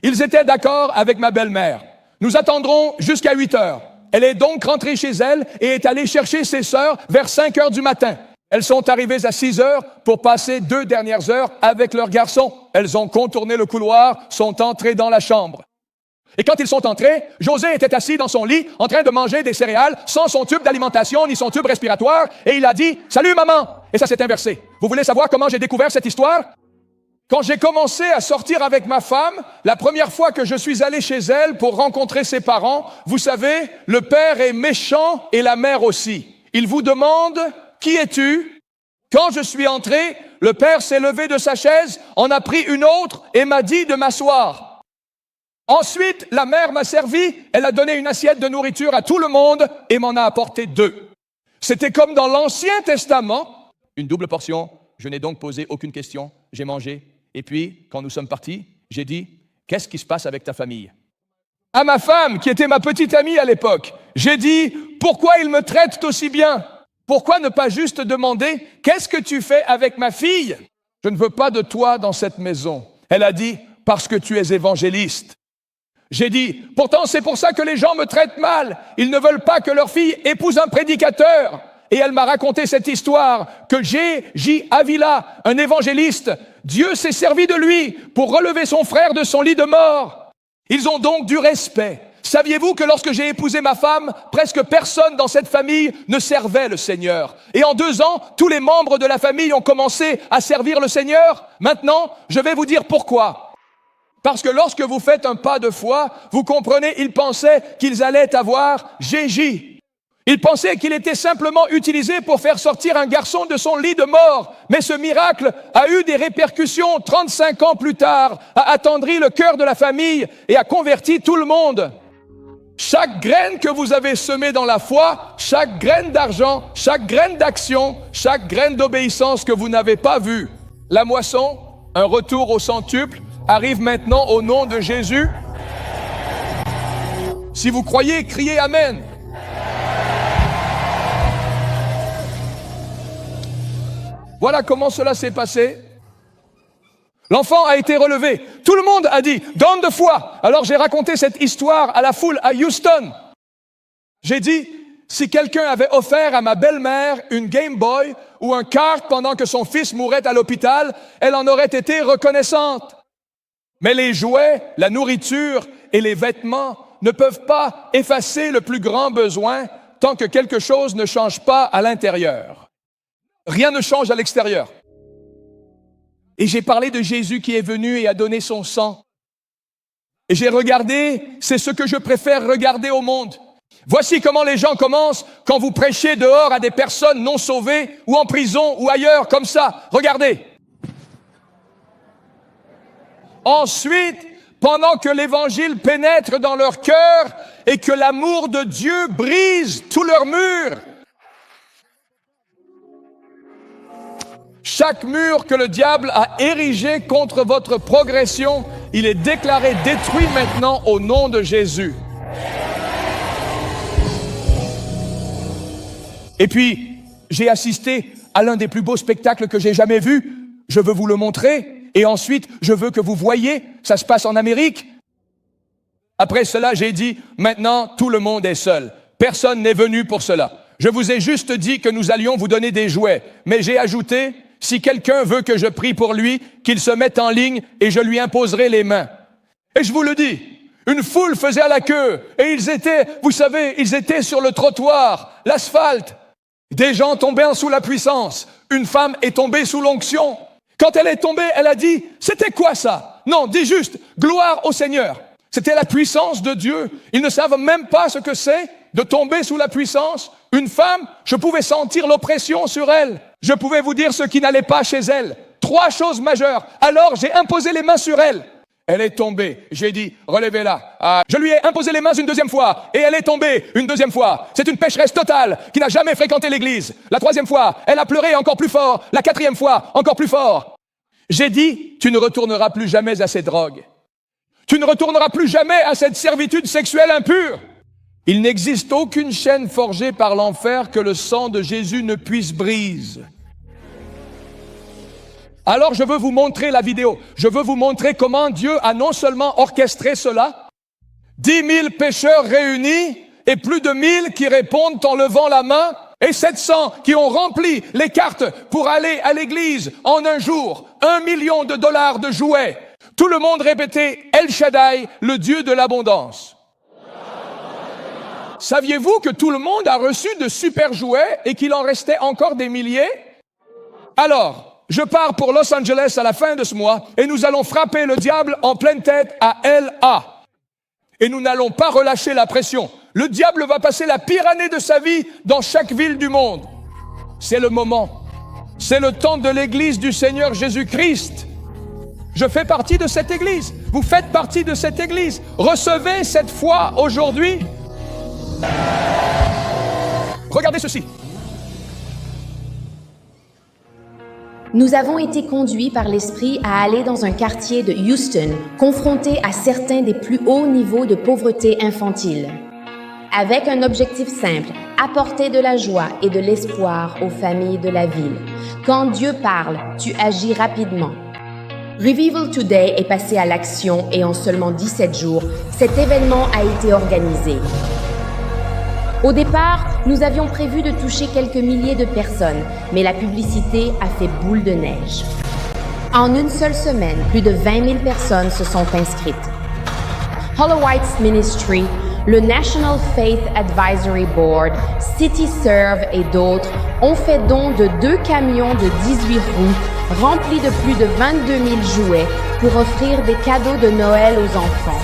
Ils étaient d'accord avec ma belle-mère. Nous attendrons jusqu'à 8 heures. Elle est donc rentrée chez elle et est allée chercher ses sœurs vers 5 heures du matin. Elles sont arrivées à 6 heures pour passer 2 dernières heures avec leurs garçons. Elles ont contourné le couloir, sont entrées dans la chambre. Et quand ils sont entrés, José était assis dans son lit, en train de manger des céréales, sans son tube d'alimentation ni son tube respiratoire, et il a dit « Salut maman !» Et ça s'est inversé. Vous voulez savoir comment j'ai découvert cette histoire? Quand j'ai commencé à sortir avec ma femme, la première fois que je suis allé chez elle pour rencontrer ses parents, vous savez, le père est méchant et la mère aussi. Il vous demande « Qui es-tu » Quand je suis entré, le père s'est levé de sa chaise, en a pris une autre et m'a dit de m'asseoir. Ensuite, la mère m'a servi, elle a donné une assiette de nourriture à tout le monde et m'en a apporté 2. C'était comme dans l'Ancien Testament, une double portion, je n'ai donc posé aucune question, j'ai mangé. Et puis, quand nous sommes partis, j'ai dit, qu'est-ce qui se passe avec ta famille? À ma femme, qui était ma petite amie à l'époque, j'ai dit, pourquoi ils me traitent aussi bien? Pourquoi ne pas juste demander, qu'est-ce que tu fais avec ma fille? Je ne veux pas de toi dans cette maison. Elle a dit, parce que tu es évangéliste. J'ai dit, pourtant c'est pour ça que les gens me traitent mal. Ils ne veulent pas que leur fille épouse un prédicateur. Et elle m'a raconté cette histoire que J. Avila, un évangéliste, Dieu s'est servi de lui pour relever son frère de son lit de mort. Ils ont donc du respect. Saviez-vous que lorsque j'ai épousé ma femme, presque personne dans cette famille ne servait le Seigneur. Et en 2 ans, tous les membres de la famille ont commencé à servir le Seigneur. Maintenant, je vais vous dire pourquoi. Parce que lorsque vous faites un pas de foi, vous comprenez, ils pensaient qu'ils allaient avoir Jésus. Ils pensaient qu'il était simplement utilisé pour faire sortir un garçon de son lit de mort. Mais ce miracle a eu des répercussions 35 ans plus tard, a attendri le cœur de la famille et a converti tout le monde. Chaque graine que vous avez semée dans la foi, chaque graine d'argent, chaque graine d'action, chaque graine d'obéissance que vous n'avez pas vue, la moisson, un retour au centuple, arrive maintenant au nom de Jésus. Si vous croyez, criez Amen. Voilà comment cela s'est passé. L'enfant a été relevé. Tout le monde a dit, donne de foi. Alors j'ai raconté cette histoire à la foule à Houston. J'ai dit, si quelqu'un avait offert à ma belle-mère une Game Boy ou un kart pendant que son fils mourait à l'hôpital, elle en aurait été reconnaissante. Mais les jouets, la nourriture et les vêtements ne peuvent pas effacer le plus grand besoin tant que quelque chose ne change pas à l'intérieur. Rien ne change à l'extérieur. Et j'ai parlé de Jésus qui est venu et a donné son sang. Et j'ai regardé, c'est ce que je préfère regarder au monde. Voici comment les gens commencent quand vous prêchez dehors à des personnes non sauvées ou en prison ou ailleurs, comme ça. Regardez. Ensuite, pendant que l'évangile pénètre dans leur cœur et que l'amour de Dieu brise tous leurs murs, chaque mur que le diable a érigé contre votre progression, il est déclaré détruit maintenant au nom de Jésus. Et puis, j'ai assisté à l'un des plus beaux spectacles que j'ai jamais vus. Je veux vous le montrer. Et ensuite, je veux que vous voyiez, ça se passe en Amérique. Après cela, j'ai dit, maintenant, tout le monde est seul. Personne n'est venu pour cela. Je vous ai juste dit que nous allions vous donner des jouets. Mais j'ai ajouté, si quelqu'un veut que je prie pour lui, qu'il se mette en ligne et je lui imposerai les mains. Et je vous le dis, une foule faisait à la queue et ils étaient, vous savez, ils étaient sur le trottoir, l'asphalte. Des gens tombaient sous la puissance. Une femme est tombée sous l'onction. Quand elle est tombée, elle a dit, c'était quoi ça? Non, dis juste, gloire au Seigneur. C'était la puissance de Dieu. Ils ne savent même pas ce que c'est de tomber sous la puissance. Une femme, je pouvais sentir l'oppression sur elle. Je pouvais vous dire ce qui n'allait pas chez elle. 3 choses majeures. Alors, j'ai imposé les mains sur elle. Elle est tombée. J'ai dit, relevez-la. Je lui ai imposé les mains une 2e fois. Et elle est tombée une 2e fois. C'est une pécheresse totale qui n'a jamais fréquenté l'église. La 3e fois, elle a pleuré encore plus fort. La 4e fois, encore plus fort. J'ai dit, tu ne retourneras plus jamais à ces drogues. Tu ne retourneras plus jamais à cette servitude sexuelle impure. Il n'existe aucune chaîne forgée par l'enfer que le sang de Jésus ne puisse briser. Alors je veux vous montrer la vidéo. Je veux vous montrer comment Dieu a non seulement orchestré cela, 10 000 pécheurs réunis et plus de 1000 qui répondent en levant la main et 700 qui ont rempli les cartes pour aller à l'église en un jour. 1 million de dollars de jouets. Tout le monde répétait El Shaddai, le Dieu de l'abondance. Saviez-vous que tout le monde a reçu de super jouets et qu'il en restait encore des milliers? Alors, je pars pour Los Angeles à la fin de ce mois et nous allons frapper le diable en pleine tête à LA. Et nous n'allons pas relâcher la pression. Le diable va passer la pire année de sa vie dans chaque ville du monde. C'est le moment. C'est le temps de l'église du Seigneur Jésus-Christ. Je fais partie de cette église. Vous faites partie de cette église. Recevez cette foi aujourd'hui. Regardez ceci. Nous avons été conduits par l'Esprit à aller dans un quartier de Houston, confronté à certains des plus hauts niveaux de pauvreté infantile. Avec un objectif simple, apporter de la joie et de l'espoir aux familles de la ville. Quand Dieu parle, tu agis rapidement. Revival Today est passé à l'action et en seulement 17 jours, cet événement a été organisé. Au départ, nous avions prévu de toucher quelques milliers de personnes, mais la publicité a fait boule de neige. En une seule semaine, plus de 20 000 personnes se sont inscrites. Hollowhites Ministry, le National Faith Advisory Board, CityServe et d'autres ont fait don de 2 camions de 18 roues remplis de plus de 22 000 jouets pour offrir des cadeaux de Noël aux enfants.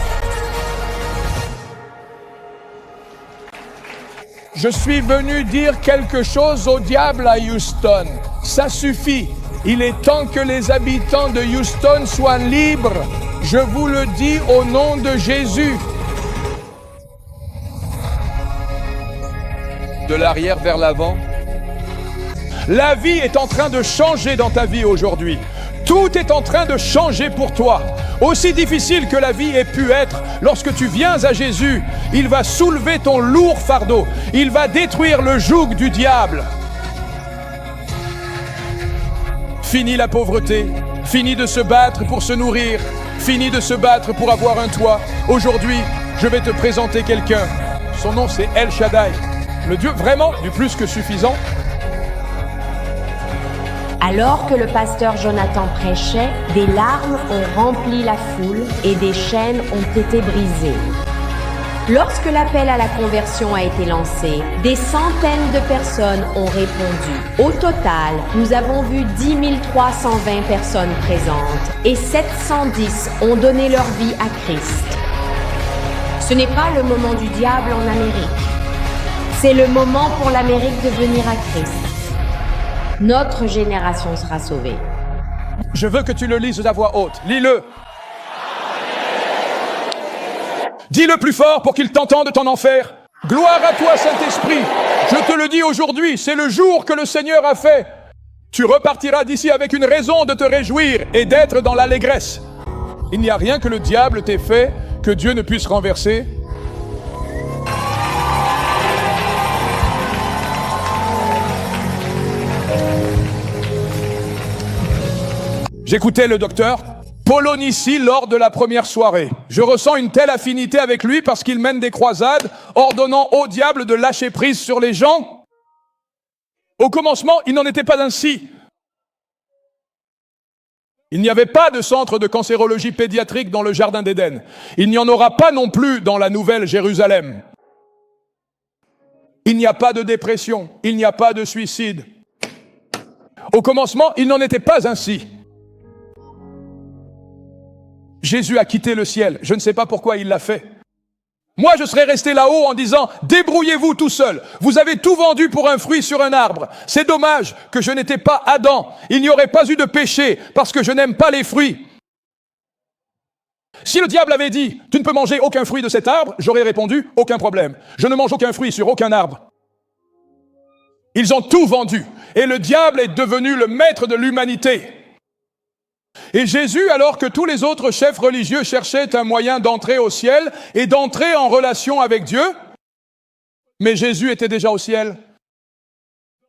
Je suis venu dire quelque chose au diable à Houston. Ça suffit. Il est temps que les habitants de Houston soient libres. Je vous le dis au nom de Jésus. De l'arrière vers l'avant. La vie est en train de changer dans ta vie aujourd'hui. Tout est en train de changer pour toi. Aussi difficile que la vie ait pu être, lorsque tu viens à Jésus, il va soulever ton lourd fardeau. Il va détruire le joug du diable. Fini la pauvreté. Fini de se battre pour se nourrir. Fini de se battre pour avoir un toit. Aujourd'hui, je vais te présenter quelqu'un. Son nom, c'est El Shaddai. Le Dieu vraiment du plus que suffisant. Alors que le pasteur Jonathan prêchait, des larmes ont rempli la foule et des chaînes ont été brisées. Lorsque l'appel à la conversion a été lancé, des centaines de personnes ont répondu. Au total, nous avons vu 10 320 personnes présentes et 710 ont donné leur vie à Christ. Ce n'est pas le moment du diable en Amérique. C'est le moment pour l'Amérique de venir à Christ. Notre génération sera sauvée. Je veux que tu le lises à voix haute. Lis-le. Dis-le plus fort pour qu'il t'entende ton enfer. Gloire à toi, Saint-Esprit. Je te le dis aujourd'hui, c'est le jour que le Seigneur a fait. Tu repartiras d'ici avec une raison de te réjouir et d'être dans l'allégresse. Il n'y a rien que le diable t'ait fait que Dieu ne puisse renverser. J'écoutais le docteur Polonici lors de la première soirée. Je ressens une telle affinité avec lui parce qu'il mène des croisades, ordonnant au diable de lâcher prise sur les gens. Au commencement, il n'en était pas ainsi. Il n'y avait pas de centre de cancérologie pédiatrique dans le Jardin d'Éden. Il n'y en aura pas non plus dans la Nouvelle Jérusalem. Il n'y a pas de dépression, il n'y a pas de suicide. Au commencement, il n'en était pas ainsi. Jésus a quitté le ciel. Je ne sais pas pourquoi il l'a fait. Moi, je serais resté là-haut en disant, débrouillez-vous tout seul. Vous avez tout vendu pour un fruit sur un arbre. C'est dommage que je n'étais pas Adam. Il n'y aurait pas eu de péché parce que je n'aime pas les fruits. Si le diable avait dit, tu ne peux manger aucun fruit de cet arbre, j'aurais répondu, aucun problème. Je ne mange aucun fruit sur aucun arbre. Ils ont tout vendu. Et le diable est devenu le maître de l'humanité. Et Jésus, alors que tous les autres chefs religieux cherchaient un moyen d'entrer au ciel et d'entrer en relation avec Dieu, mais Jésus était déjà au ciel.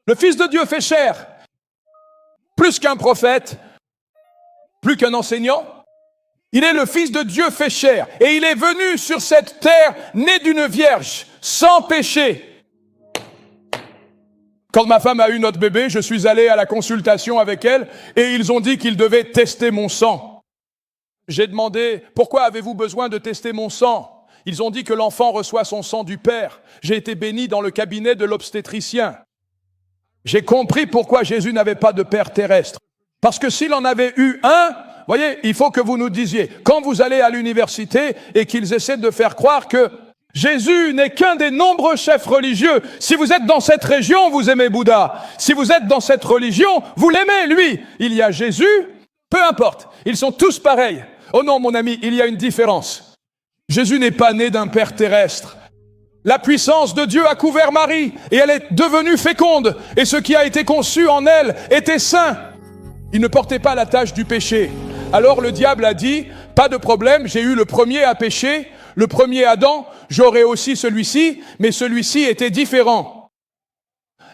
Le Fils de Dieu fait chair, plus qu'un prophète, plus qu'un enseignant. Il est le Fils de Dieu fait chair, et il est venu sur cette terre, né d'une vierge, sans péché. Quand ma femme a eu notre bébé, je suis allé à la consultation avec elle et ils ont dit qu'ils devaient tester mon sang. J'ai demandé, pourquoi avez-vous besoin de tester mon sang? Ils ont dit que l'enfant reçoit son sang du père. J'ai été béni dans le cabinet de l'obstétricien. J'ai compris pourquoi Jésus n'avait pas de père terrestre. Parce que s'il en avait eu un, voyez, il faut que vous nous disiez, quand vous allez à l'université et qu'ils essaient de faire croire que Jésus n'est qu'un des nombreux chefs religieux. Si vous êtes dans cette région, vous aimez Bouddha. Si vous êtes dans cette religion, vous l'aimez, lui. Il y a Jésus, peu importe. Ils sont tous pareils. Oh non, mon ami, il y a une différence. Jésus n'est pas né d'un père terrestre. La puissance de Dieu a couvert Marie et elle est devenue féconde. Et ce qui a été conçu en elle était saint. Il ne portait pas la tâche du péché. Alors le diable a dit, pas de problème, j'ai eu le premier à pécher. Le premier Adam, j'aurai aussi celui-ci, mais celui-ci était différent.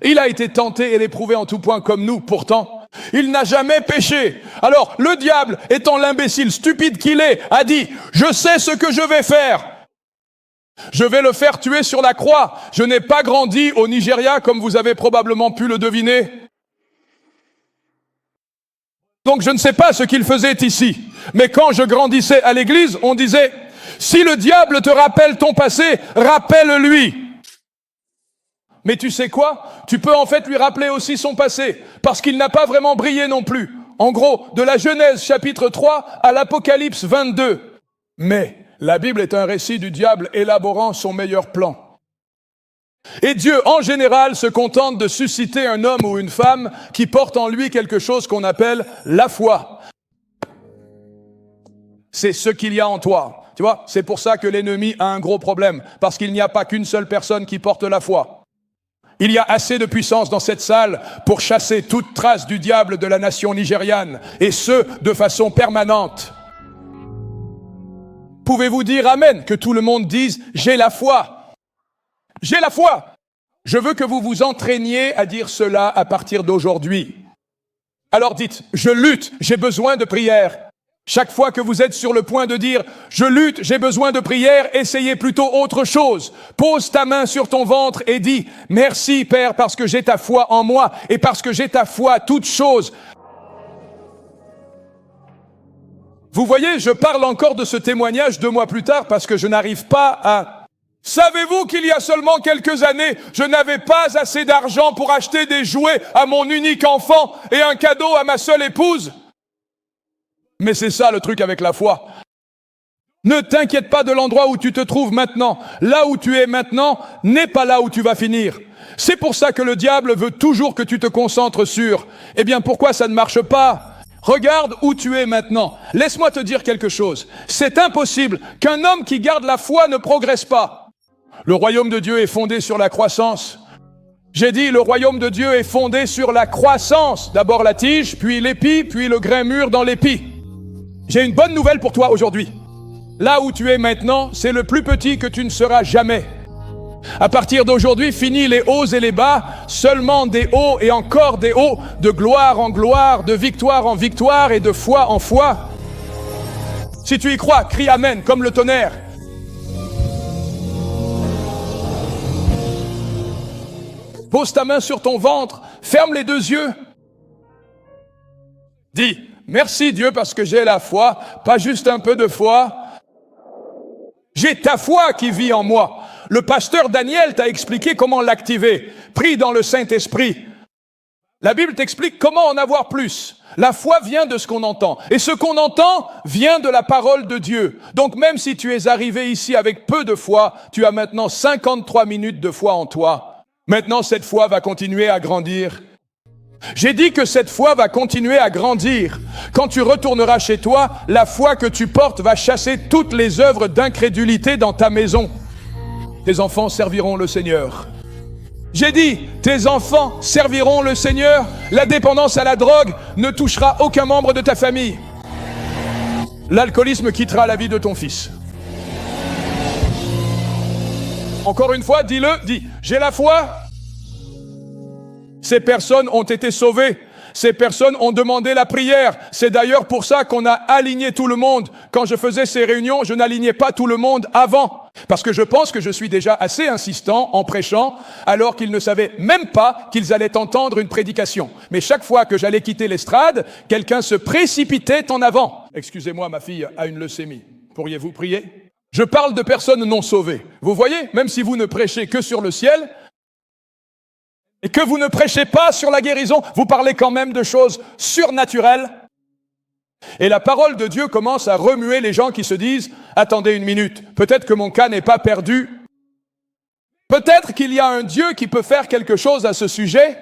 Il a été tenté et éprouvé en tout point comme nous, pourtant, il n'a jamais péché. Alors, le diable, étant l'imbécile stupide qu'il est, a dit, je sais ce que je vais faire. Je vais le faire tuer sur la croix. Je n'ai pas grandi au Nigeria, comme vous avez probablement pu le deviner. Donc, je ne sais pas ce qu'il faisait ici. Mais quand je grandissais à l'église, on disait, si le diable te rappelle ton passé, rappelle-lui. Mais tu sais quoi? Tu peux en fait lui rappeler aussi son passé, parce qu'il n'a pas vraiment brillé non plus. En gros, de la Genèse chapitre 3 à l'Apocalypse 22. Mais la Bible est un récit du diable élaborant son meilleur plan. Et Dieu, en général, se contente de susciter un homme ou une femme qui porte en lui quelque chose qu'on appelle la foi. C'est ce qu'il y a en toi. Tu vois, c'est pour ça que l'ennemi a un gros problème, parce qu'il n'y a pas qu'une seule personne qui porte la foi. Il y a assez de puissance dans cette salle pour chasser toute trace du diable de la nation nigériane, et ce, de façon permanente. Pouvez-vous dire amen, que tout le monde dise « j'ai la foi ». J'ai la foi. Je veux que vous vous entraîniez à dire cela à partir d'aujourd'hui. Alors dites « je lutte, j'ai besoin de prière ». Chaque fois que vous êtes sur le point de dire « je lutte, j'ai besoin de prière », essayez plutôt autre chose. Pose ta main sur ton ventre et dis « merci Père parce que j'ai ta foi en moi et parce que j'ai ta foi toute chose ». Vous voyez, je parle encore de ce témoignage 2 mois plus tard parce que je n'arrive pas à... Savez-vous qu'il y a seulement quelques années, je n'avais pas assez d'argent pour acheter des jouets à mon unique enfant et un cadeau à ma seule épouse ? Mais c'est ça le truc avec la foi. Ne t'inquiète pas de l'endroit où tu te trouves maintenant. Là où tu es maintenant n'est pas là où tu vas finir. C'est pour ça que le diable veut toujours que tu te concentres sur. Eh bien, pourquoi ça ne marche pas? Regarde où tu es maintenant. Laisse-moi te dire quelque chose. C'est impossible qu'un homme qui garde la foi ne progresse pas. Le royaume de Dieu est fondé sur la croissance. J'ai dit, le royaume de Dieu est fondé sur la croissance. D'abord la tige, puis l'épi, puis le grain mûr dans l'épi. J'ai une bonne nouvelle pour toi aujourd'hui. Là où tu es maintenant, c'est le plus petit que tu ne seras jamais. À partir d'aujourd'hui, fini les hauts et les bas, seulement des hauts et encore des hauts, de gloire en gloire, de victoire en victoire et de foi en foi. Si tu y crois, crie Amen comme le tonnerre. Pose ta main sur ton ventre, ferme les deux yeux. Dis, merci Dieu parce que j'ai la foi, pas juste un peu de foi. J'ai ta foi qui vit en moi. Le pasteur Daniel t'a expliqué comment l'activer. Prie dans le Saint-Esprit. La Bible t'explique comment en avoir plus. La foi vient de ce qu'on entend. Et ce qu'on entend vient de la parole de Dieu. Donc même si tu es arrivé ici avec peu de foi, tu as maintenant 53 minutes de foi en toi. Maintenant, cette foi va continuer à grandir. J'ai dit que cette foi va continuer à grandir. Quand tu retourneras chez toi, la foi que tu portes va chasser toutes les œuvres d'incrédulité dans ta maison. Tes enfants serviront le Seigneur. J'ai dit, tes enfants serviront le Seigneur. La dépendance à la drogue ne touchera aucun membre de ta famille. L'alcoolisme quittera la vie de ton fils. Encore une fois, dis-le, dis, j'ai la foi. Ces personnes ont été sauvées. Ces personnes ont demandé la prière. C'est d'ailleurs pour ça qu'on a aligné tout le monde. Quand je faisais ces réunions, je n'alignais pas tout le monde avant. Parce que je pense que je suis déjà assez insistant en prêchant, alors qu'ils ne savaient même pas qu'ils allaient entendre une prédication. Mais chaque fois que j'allais quitter l'estrade, quelqu'un se précipitait en avant. Excusez-moi, ma fille a une leucémie. Pourriez-vous prier? Je parle de personnes non sauvées. Vous voyez, même si vous ne prêchez que sur le ciel, et que vous ne prêchez pas sur la guérison, vous parlez quand même de choses surnaturelles. Et la parole de Dieu commence à remuer les gens qui se disent « Attendez une minute, peut-être que mon cas n'est pas perdu. Peut-être qu'il y a un Dieu qui peut faire quelque chose à ce sujet. »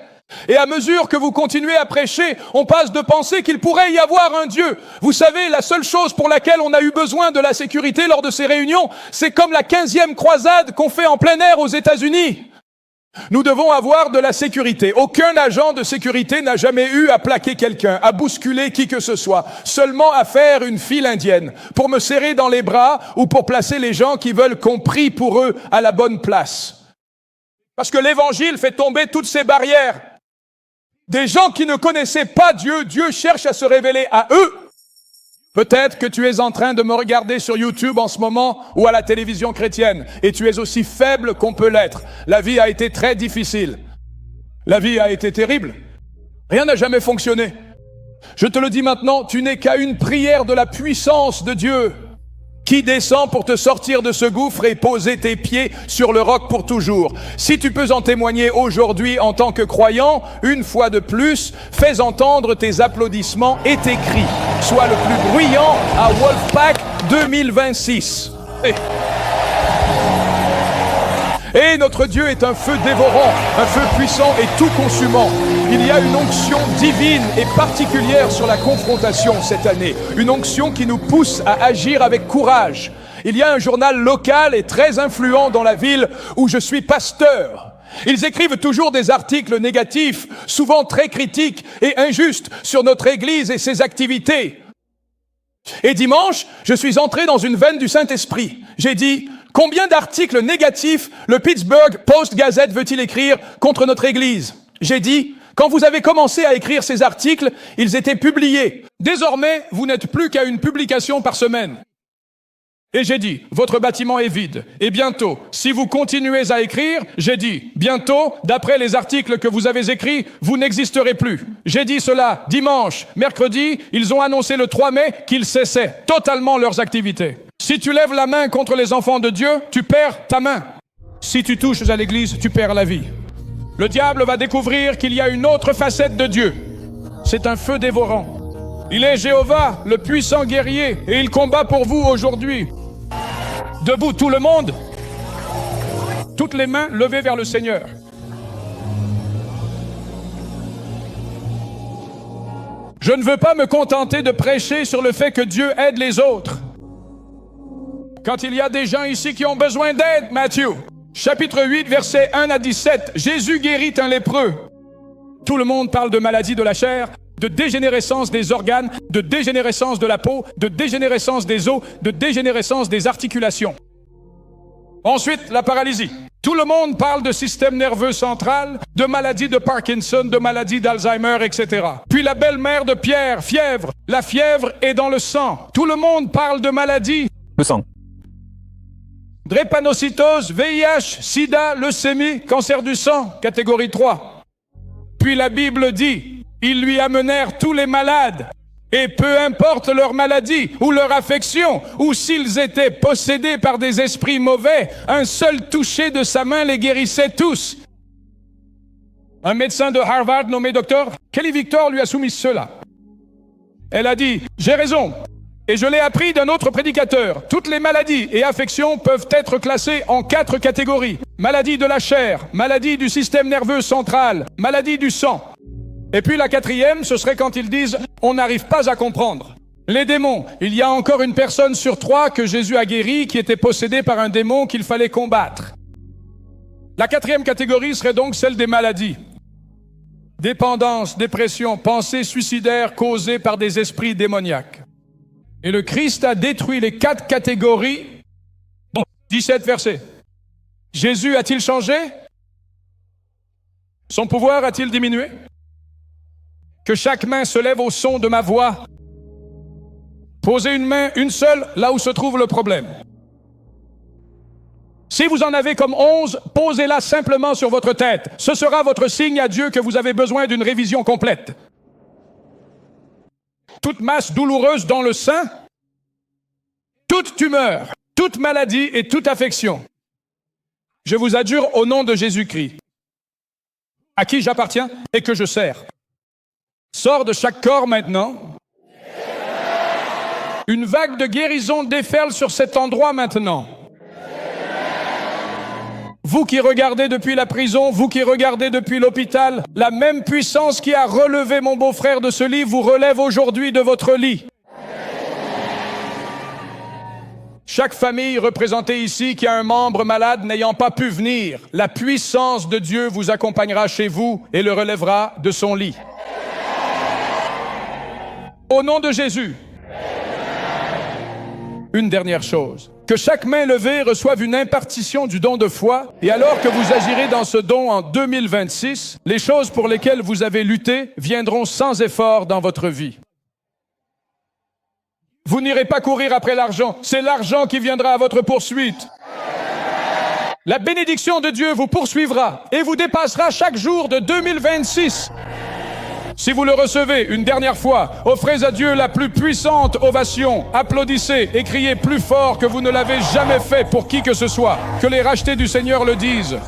Et à mesure que vous continuez à prêcher, on passe de penser qu'il pourrait y avoir un Dieu. Vous savez, la seule chose pour laquelle on a eu besoin de la sécurité lors de ces réunions, c'est comme la 15e croisade qu'on fait en plein air aux États-Unis. Nous devons avoir de la sécurité. Aucun agent de sécurité n'a jamais eu à plaquer quelqu'un, à bousculer qui que ce soit, seulement à faire une file indienne, pour me serrer dans les bras ou pour placer les gens qui veulent qu'on prie pour eux à la bonne place. Parce que l'Évangile fait tomber toutes ces barrières. Des gens qui ne connaissaient pas Dieu, Dieu cherche à se révéler à eux. Peut-être que tu es en train de me regarder sur YouTube en ce moment ou à la télévision chrétienne et tu es aussi faible qu'on peut l'être. La vie a été très difficile. La vie a été terrible. Rien n'a jamais fonctionné. Je te le dis maintenant, tu n'es qu'à une prière de la puissance de Dieu qui descend pour te sortir de ce gouffre et poser tes pieds sur le roc pour toujours. Si tu peux en témoigner aujourd'hui en tant que croyant, une fois de plus, fais entendre tes applaudissements et tes cris. Sois le plus bruyant à Wolfpack 2026. Et notre Dieu est un feu dévorant, un feu puissant et tout consumant. Il y a une onction divine et particulière sur la confrontation cette année. Une onction qui nous pousse à agir avec courage. Il y a un journal local et très influent dans la ville où je suis pasteur. Ils écrivent toujours des articles négatifs, souvent très critiques et injustes sur notre Église et ses activités. Et dimanche, je suis entré dans une veine du Saint-Esprit. J'ai dit, combien d'articles négatifs le Pittsburgh Post-Gazette veut-il écrire contre notre Église? J'ai dit, quand vous avez commencé à écrire ces articles, ils étaient publiés. Désormais, vous n'êtes plus qu'à une publication par semaine. Et j'ai dit, votre bâtiment est vide. Et bientôt, si vous continuez à écrire, j'ai dit, bientôt, d'après les articles que vous avez écrits, vous n'existerez plus. J'ai dit cela dimanche, mercredi, ils ont annoncé le 3 mai qu'ils cessaient totalement leurs activités. Si tu lèves la main contre les enfants de Dieu, tu perds ta main. Si tu touches à l'église, tu perds la vie. Le diable va découvrir qu'il y a une autre facette de Dieu. C'est un feu dévorant. Il est Jéhovah, le puissant guerrier, et il combat pour vous aujourd'hui. Debout, tout le monde. Toutes les mains levées vers le Seigneur. Je ne veux pas me contenter de prêcher sur le fait que Dieu aide les autres. Quand il y a des gens ici qui ont besoin d'aide, Matthieu, chapitre 8, versets 1 à 17, Jésus guérit un lépreux. Tout le monde parle de maladie de la chair, de dégénérescence des organes, de dégénérescence de la peau, de dégénérescence des os, de dégénérescence des articulations. Ensuite, la paralysie. Tout le monde parle de système nerveux central, de maladie de Parkinson, de maladie d'Alzheimer, etc. Puis la belle-mère de Pierre, fièvre. La fièvre est dans le sang. Tout le monde parle de maladie. Le sang. Drépanocytose, VIH, sida, leucémie, cancer du sang, catégorie 3. Puis la Bible dit, ils lui amenèrent tous les malades. Et peu importe leur maladie ou leur affection, ou s'ils étaient possédés par des esprits mauvais, un seul toucher de sa main les guérissait tous. Un médecin de Harvard nommé docteur Kelly Victor lui a soumis cela. Elle a dit, j'ai raison, et je l'ai appris d'un autre prédicateur. Toutes les maladies et affections peuvent être classées en 4 catégories. Maladie de la chair, maladie du système nerveux central, maladie du sang. Et puis la 4e, ce serait quand ils disent « on n'arrive pas à comprendre ». Les démons, il y a encore une personne sur 3 que Jésus a guérie qui était possédée par un démon qu'il fallait combattre. La 4e catégorie serait donc celle des maladies. Dépendance, dépression, pensées suicidaires causées par des esprits démoniaques. Et le Christ a détruit les 4 catégories. 17 versets. Jésus a-t-il changé? Son pouvoir a-t-il diminué? Que chaque main se lève au son de ma voix. Posez une main, une seule, là où se trouve le problème. Si vous en avez comme 11, posez-la simplement sur votre tête. Ce sera votre signe à Dieu que vous avez besoin d'une révision complète. Toute masse douloureuse dans le sein, toute tumeur, toute maladie et toute affection. Je vous adjure au nom de Jésus-Christ, à qui j'appartiens et que je sers. Sors de chaque corps maintenant. Une vague de guérison déferle sur cet endroit maintenant. Vous qui regardez depuis la prison, vous qui regardez depuis l'hôpital, la même puissance qui a relevé mon beau-frère de ce lit vous relève aujourd'hui de votre lit. Chaque famille représentée ici qui a un membre malade n'ayant pas pu venir, la puissance de Dieu vous accompagnera chez vous et le relèvera de son lit. Au nom de Jésus. Une dernière chose. Que chaque main levée reçoive une impartition du don de foi, et alors que vous agirez dans ce don en 2026, les choses pour lesquelles vous avez lutté viendront sans effort dans votre vie. Vous n'irez pas courir après l'argent, c'est l'argent qui viendra à votre poursuite. La bénédiction de Dieu vous poursuivra et vous dépassera chaque jour de 2026. Si vous le recevez une dernière fois, offrez à Dieu la plus puissante ovation. Applaudissez et criez plus fort que vous ne l'avez jamais fait pour qui que ce soit. Que les rachetés du Seigneur le disent.